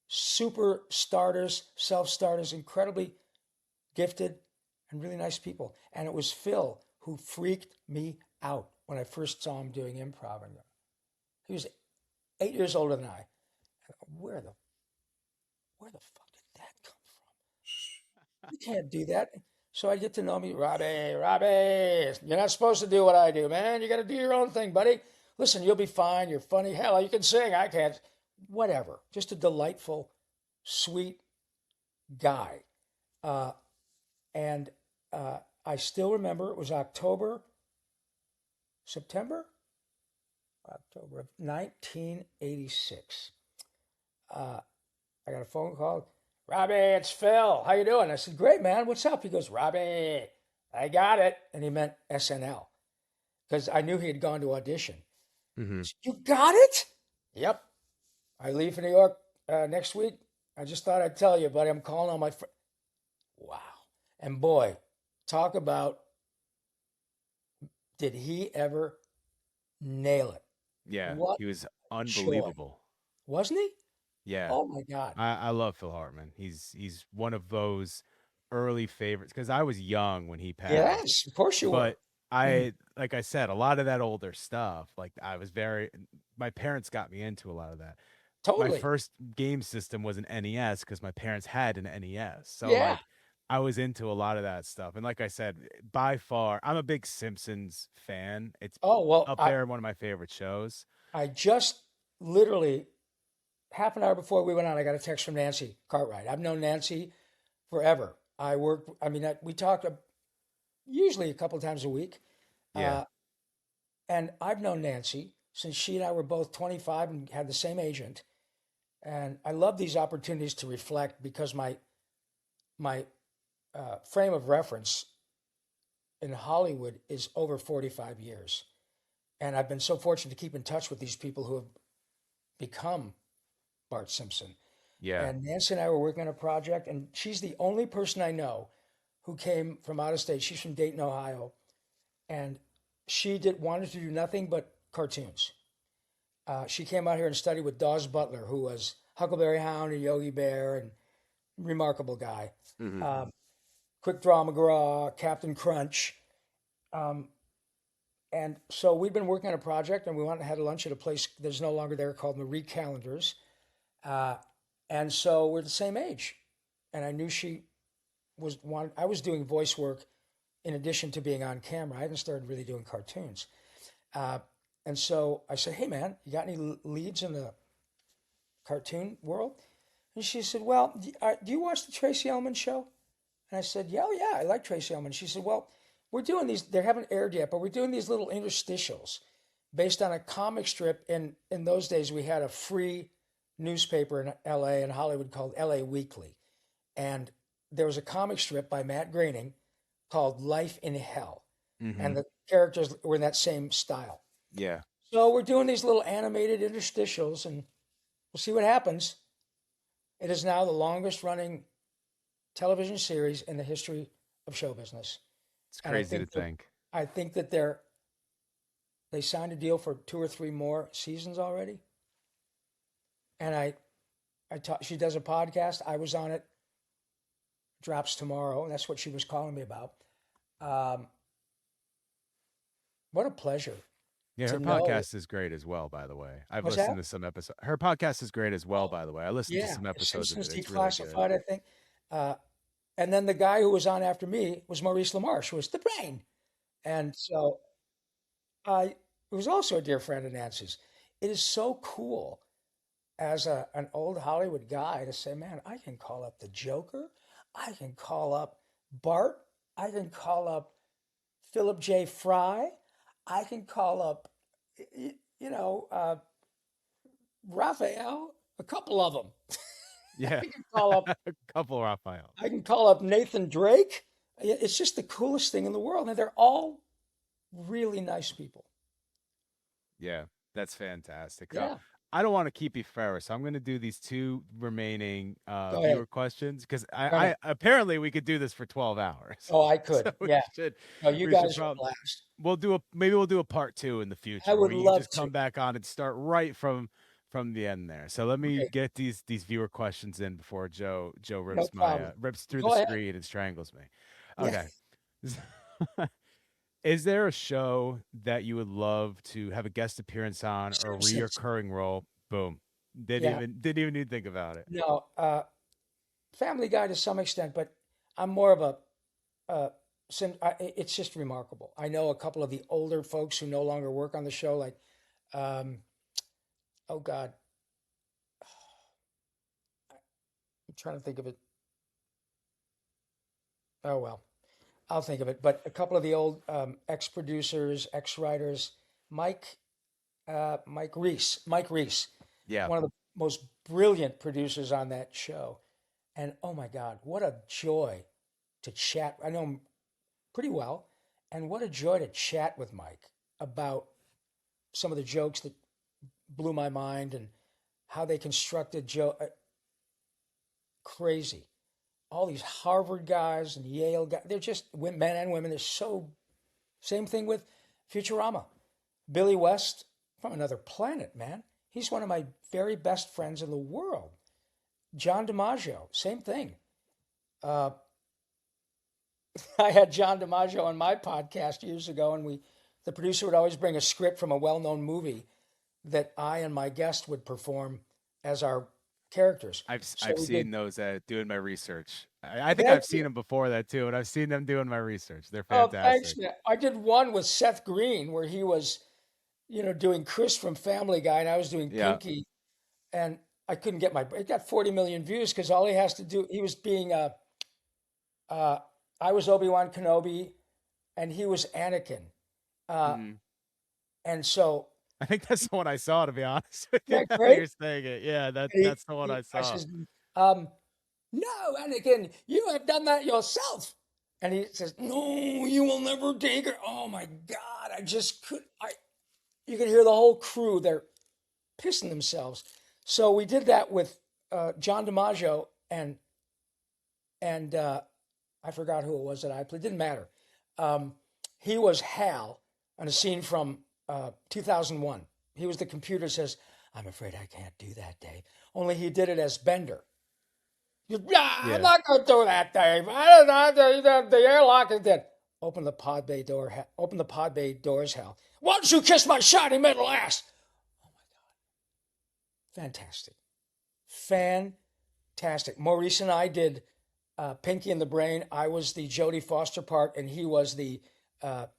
super starters, self starters, incredibly gifted and really nice people. And it was Phil who freaked me out when I first saw him doing improv. And he was 8 years older than I. Where the where the fuck did that come from? You can't do that. So I get to know me, Robbie. You're not supposed to do what I do, man. You got to do your own thing, buddy. Listen, you'll be fine. You're funny. Hell, you can sing. I can't. Whatever. Just a delightful, sweet guy. Uh, and I still remember it was September, October of 1986. Uh, I got a phone call. Robbie, it's Phil. How you doing? I said, great, man. What's up? He goes, Robbie, I got it. And he meant SNL because I knew he had gone to audition. Hmm. Said, you got it? Yep. I leave for New York next week. I just thought I'd tell you, buddy. I'm calling on my friend. Wow. And boy, talk about did he ever nail it? Yeah. What He was joy. unbelievable. Wasn't he? Yeah. Oh my God. I love Phil Hartman. He's one of those early favorites because I was young when he passed. Yes, of course you were. But I like I said, a lot of that older stuff, like I was very my parents got me into a lot of that. My Totally. first game system was an NES because my parents had an NES. So Yeah. like I was into a lot of that stuff. And like I said, by far, I'm a big Simpsons fan. It's Oh, well, up I, there in one of my favorite shows. I just literally half an hour before we went on, I got a text from Nancy Cartwright. I've known Nancy forever. I mean, we talk usually a couple of times a week. Yeah. Uh, and I've known Nancy since she and I were both 25 and had the same agent. And I love these opportunities to reflect because my frame of reference in Hollywood is over 45 years. And I've been so fortunate to keep in touch with these people who have become Bart Simpson. Yeah. And Nancy and I were working on a project, and she's the only person I know who came from out of state. She's from Dayton, Ohio, and she wanted to do nothing but cartoons. She came out here and studied with Dawes Butler, who was Huckleberry Hound and Yogi Bear, and remarkable guy. Hmm. Quick Draw McGraw, Captain Crunch. Um, and so we've been working on a project, and we went and had lunch at a place that's no longer there called Marie Callender's. Uh, and so we're the same age. And I knew she I was doing voice work in addition to being on camera. I hadn't started really doing cartoons. Uh, and so I said, hey, man, you got any leads in the cartoon world? And she said, well, do you watch the Tracy Ullman show? And I said, yeah, oh, yeah, I like Tracy Ullman. She said, well, we're doing these, they haven't aired yet, but we're doing these little interstitials based on a comic strip. In those days, we had a free newspaper in LA and Hollywood called LA Weekly. And there was a comic strip by Matt Groening called Life in Hell. Hmm. And the characters were in that same style. Yeah. So we're doing these little animated interstitials, and we'll see what happens. It is now the longest running television series in the history of show business. It's And crazy to think. I think that they signed a deal for 2 or 3 more seasons already. And she does a podcast. I was on it. Drops tomorrow, and that's what she was calling me about. Um, what a pleasure Yeah, to her know. podcast is great as well, by the way. I've What's listened that? to some episodes. Her podcast is great as well, by the way. I listened to Yeah, some The episodes of Simpsons it. It's really good. Declassified, I think. Uh, and then the guy who was on after me was Maurice LaMarche, who was the brain. And so I was also a dear friend of Nancy's. It is so cool as an old Hollywood guy to say, man, I can call up the Joker. I can call up Bart. I can call up Philip J. Fry. I can call up, you know, Raphael, a couple of them. Yeah. I can call up, A couple Raphaels. I can call up Nathan Drake. It's just the coolest thing in the world. And they're all really nice people. Yeah, that's fantastic. Yeah. I don't want to keep you forever, so I'm going to do these two remaining Go ahead. viewer questions because Run I it. apparently we could do this for 12 hours. Oh, I So could. Yeah. should No, you we should guys are a probably blast. we'll do a part two in the I future would where you can love just to. come back on and start right from the end there. So let me Great. get these viewer questions in before Joe No problem. rips through the Go ahead. screen and strangles me. Yeah. Okay. Is there a show that you would love to have a guest appearance on or a Simpsons. reoccurring role? Boom. Yeah. Didn't even need to think about it. No, Family Guy to some extent, but I'm more of uh, it's just remarkable. I know a couple of the older folks who no longer work on the show, like, um, oh God, I'm trying to think of it. Oh well, I'll think of it. But a couple of the old ex-producers, ex-writers, Mike, Mike Reese, Yeah. one of the most brilliant producers on that show. And oh my God, what a joy to chat. I know him pretty well, and what a joy to chat with Mike about some of the jokes that blew my mind and how they constructed Joe. Crazy. All these Harvard guys and Yale guys, they're just men and women. They're so, same thing with Futurama. Billy West from another planet, man. He's one of my very best friends in the world. John DiMaggio, same thing. Uh, I had John DiMaggio on my podcast years ago, and the producer would always bring a script from a well-known movie that I and my guest would perform as our characters. So I've we did. seen those doing my research. I think Thank I've seen you. them before that too, and I've seen them doing my research. They're Oh, thanks, fantastic. man. I did one with Seth Green where he was, doing Chris from Family Guy, and I was doing Yeah. Pinky, and I couldn't get it got 40 million views because all he has to do, he was being uh, I was Obi-Wan Kenobi, and he was Anakin. Uh, Mhm. and so, I think that's the one I saw, to be honest with you. yeah, Now great. you're saying it. Yeah, And that's the one I I saw. says, um, no, Anakin, you have done that yourself. And he says, no, you will never take her. Oh my God, I just could. You could hear the whole crew. They're pissing themselves. So we did that with John DiMaggio and I forgot who it was that I played. Didn't matter. Um, he was Hal on a scene from 2001. He was the computer says, I'm afraid I can't do that, Dave. Only he did it as Bender. Yeah, I'm Yeah. not going to do that, Dave. I don't know. The airlock is dead. Open the pod bay door. Open the pod bay doors, Hal. Why don't you kiss my shiny metal ass? Fantastic. Fantastic. Maurice and I did Pinky and the Brain. I was the Jodie Foster part, and he was the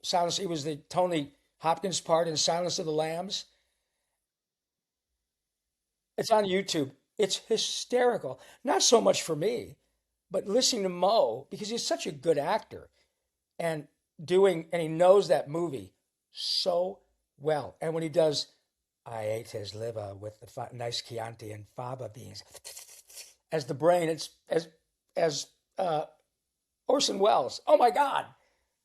Silence. He was the Tony Hopkins part in Silence of the Lambs. It's on YouTube. It's hysterical. Not so much for me, but listening to Mo because he's such a good actor and and he knows that movie so well. And when he does, I ate his liver with the nice Chianti and fava beans as the brain. It's as Orson Welles. Oh my God,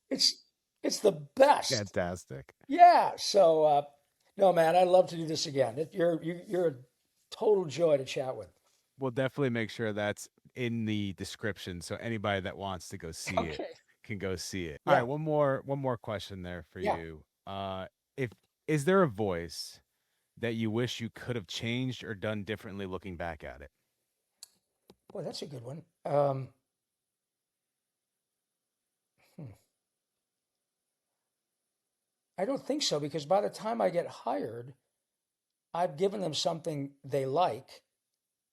it's it's the best. Fantastic. Yeah. So no, man, I'd love to do this again. You're a total joy to chat with. We'll definitely make sure that's in the description so anybody that wants to go see it Okay. can go see it. All right, Yeah. one more question there for Yeah. you. If is there a voice that you wish you could have changed or done differently looking back at it? Boy, that's a good one. Hmm. I don't think so because by the time I get hired, I've given them something they like.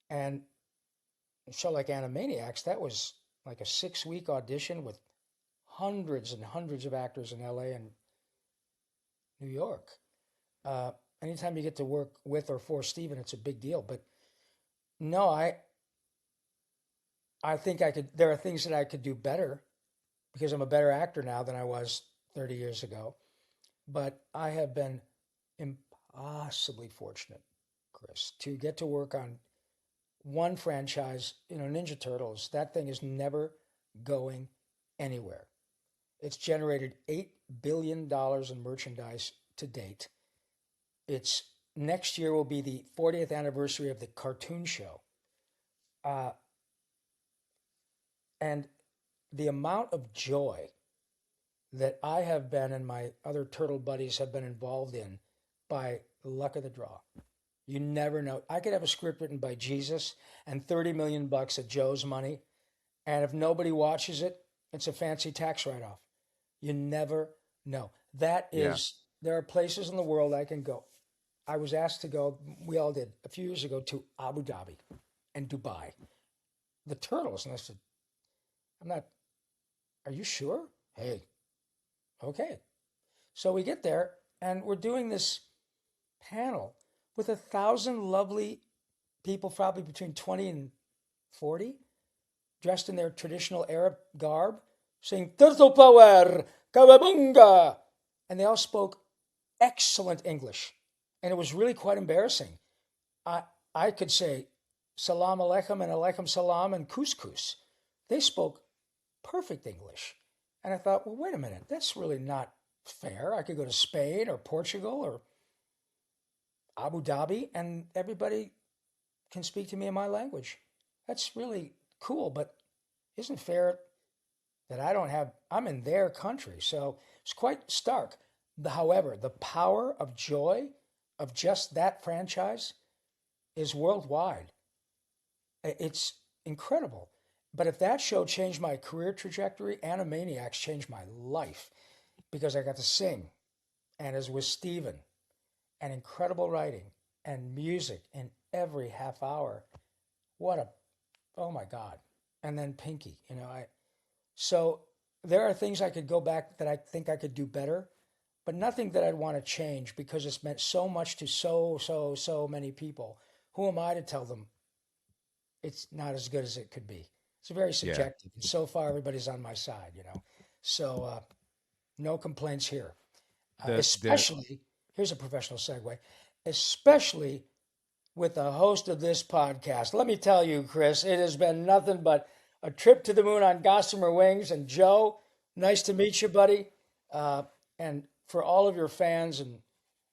And a show like Animaniacs, that was like a 6 week audition with hundreds and hundreds of actors in LA and New York. Uh, Anytime you get to work with or for Steven, it's a big deal. But no, I think I could, there are things that I could do better because I'm a better actor now than I was 30 years ago. But I have been impossibly fortunate, Chris, to get to work on one franchise, Ninja Turtles. That thing is never going anywhere. It's generated $8 billion in merchandise to date. It's next year will be the 40th anniversary of the cartoon show. Uh, and the amount of joy that I have been and my other turtle buddies have been involved in by the luck of the draw. You never know. I could have a script written by Jesus and 30 million bucks of Joe's money, and if nobody watches it, it's a fancy tax write-off. You never know. That Yeah. is, there are places in the world I can go. I was asked to go, we all did, a few years ago to Abu Dhabi and Dubai. The turtles, and I said, I'm not, are you sure? Hey, okay. So we get there and we're doing this panel with 1,000 lovely people, probably between 20 and 40, dressed in their traditional Arab garb, saying "Turtle Power, Kawabunga," and they all spoke excellent English, and it was really quite embarrassing. I I could say "Salam Alaikum" and "Alaikum Salam" and "Couscous." They spoke perfect English, and I thought, well, wait a minute, that's really not fair. I could go to Spain or Portugal or Abu Dhabi, and everybody can speak to me in my language. That's really cool, but isn't fair that I'm in their country. So it's quite stark. However, the power of joy of just that franchise is worldwide. It's incredible. But if that show changed my career trajectory, Animaniacs changed my life because I got to sing and as with Steven and incredible writing and music in every half hour. What a, oh my God. And then Pinky, so there are things I could go back that I think I could do better, but nothing that I'd want to change because it's meant so much to so many people. Who am I to tell them it's not as good as it could be? It's very Yeah. subjective. And so far, everybody's on my side. So no complaints here. The Especially, here's a professional segue, especially with the host of this podcast. Let me tell you, Chris, it has been nothing but a trip to the moon on gossamer wings. And Joe, nice to meet you, buddy. Uh, and for all of your fans and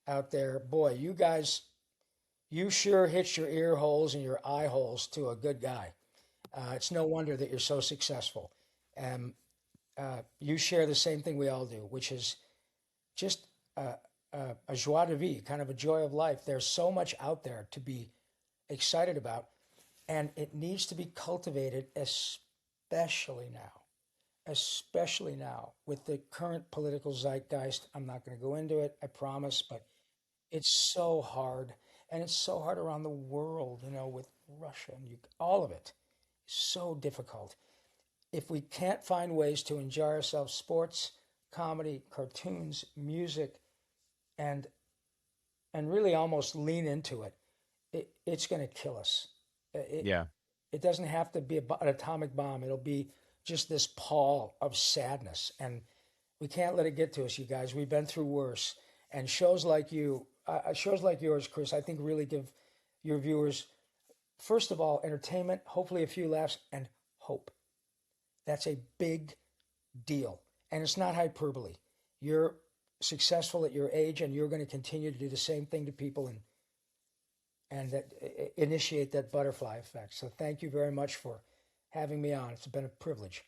out there, boy, you guys, you sure hit your ear holes and your eye holes to a good guy. It's no wonder that you're so successful. And you share the same thing we all do, which is just a joie de vivre, kind of a joy of life. There's so much out there to be excited about, and it needs to be cultivated, especially now with the current political zeitgeist. I'm not going to go into it, I promise, but it's so hard, and it's so hard around the world, with Russia and all of it. So difficult. If we can't find ways to enjoy ourselves, sports, comedy, cartoons, music, and really almost lean into it, it's going to kill us. It Yeah. it doesn't have to be an atomic bomb. It'll be just this pall of sadness, and we can't let it get to us, you guys. We've been through worse, and shows like yours, Chris, I think really give your viewers, first of all, entertainment, hopefully a few laughs, and hope. That's a big deal, and it's not hyperbole. You're successful at your age, and you're going to continue to do the same thing to people, and that initiate that butterfly effect. So thank you very much for having me on. It's been a privilege.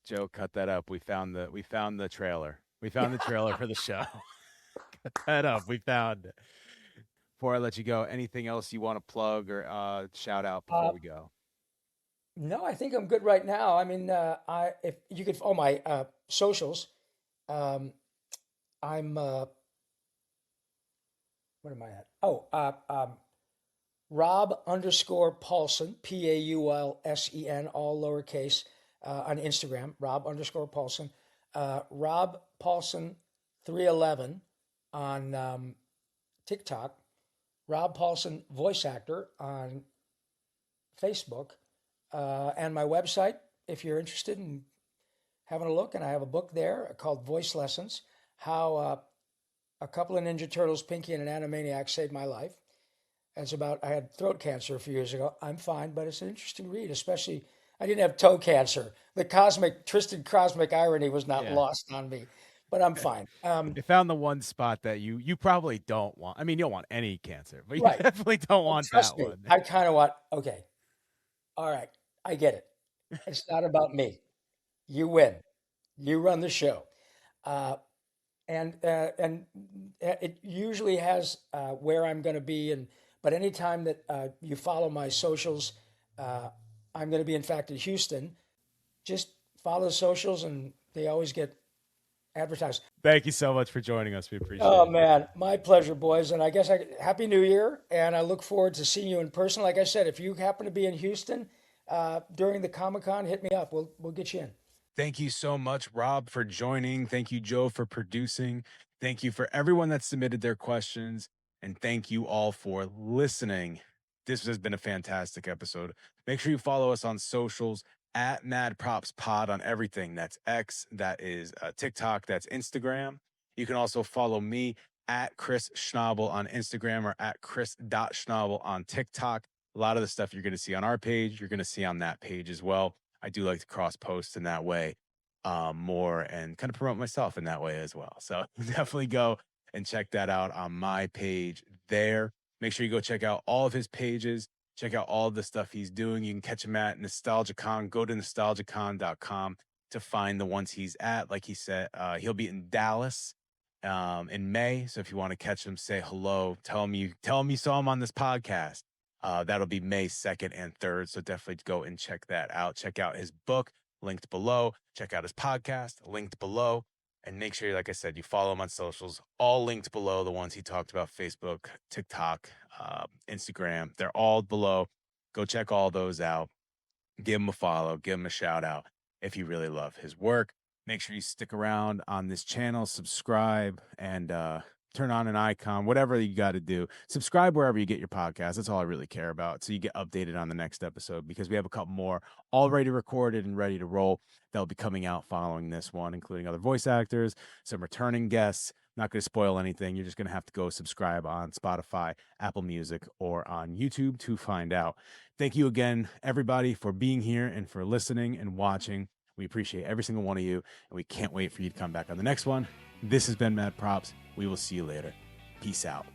Joe, cut that up. We found the trailer. We found the trailer for the show. Cut that up. We found it. Before I let you go, anything else you want to plug or shout out before Uh, we go? no, I think I'm good right now. I mean, I if you could, oh, my socials. Um, I'm what am I at? Oh, Rob underscore Paulsen, Paulsen, all lowercase, on Instagram. Rob underscore Paulsen. Rob Paulsen 311 on TikTok. Rob Paulsen voice actor on Facebook, and my website if you're interested in having a look. And I have a book there called Voice Lessons: How a couple of Ninja Turtles, Pinky and an Animaniac, saved my life. And it's about, I had throat cancer a few years ago. I'm fine, but it's an interesting read, especially I didn't have toe cancer. The twisted cosmic irony was not Yeah. lost on me, but I'm fine. They found the one spot that you probably don't want. I mean, you don't want any cancer, but you Right. definitely don't And want that trust me, one. I kind of want, okay, all right, I get it. It's not about me. You win. You run the show. Uh, and it usually has where I'm going to be, and but anytime that you follow my socials, uh, I'm going to be in fact in Houston. Just follow the socials, and they always get advertised. Thank you so much for joining us. We appreciate Oh it. man, my pleasure, boys. And I guess Happy New Year, and I look forward to seeing you in person. Like I said, if you happen to be in Houston during the Comic Con, hit me up. We'll get you in. Thank you so much, Rob, for joining. Thank you, Joe, for producing. Thank you for everyone that submitted their questions. And thank you all for listening. This has been a fantastic episode. Make sure you follow us on socials at Mad Props Pod on everything. That's X, that is TikTok, that's Instagram. You can also follow me at Chris Schnabel on Instagram or at Chris.Schnabel on TikTok. A lot of the stuff you're going to see on our page, you're going to see on that page as well. I do like to cross post in that way more and kind of promote myself in that way as well. So definitely go and check that out on my page there. Make sure you go check out all of his pages. Check out all of the stuff he's doing. You can catch him at NostalgiaCon. Go to nostalgiacon.com to find the ones he's at. Like he said, he'll be in Dallas in May. So if you want to catch him, say hello. Tell him you saw him on this podcast. That'll be May 2nd and 3rd. So definitely go and check that out. Check out his book, linked below. Check out his podcast, linked below. And make sure, like I said, you follow him on socials, all linked below. The ones he talked about: Facebook, TikTok, Instagram. They're all below. Go check all those out. Give him a follow, give him a shout out if you really love his work. Make sure you stick around on this channel, subscribe, and turn on an icon, whatever you got to do. Subscribe wherever you get your podcast. That's all I really care about. So you get updated on the next episode, because we have a couple more already recorded and ready to roll that'll be coming out following this one, including other voice actors, some returning guests. Not going to spoil anything. You're just going to have to go subscribe on Spotify, Apple Music, or on YouTube to find out. Thank you again, everybody, for being here and for listening and watching. We appreciate every single one of you, and we can't wait for you to come back on the next one. This has been Mad Props. We will see you later. Peace out.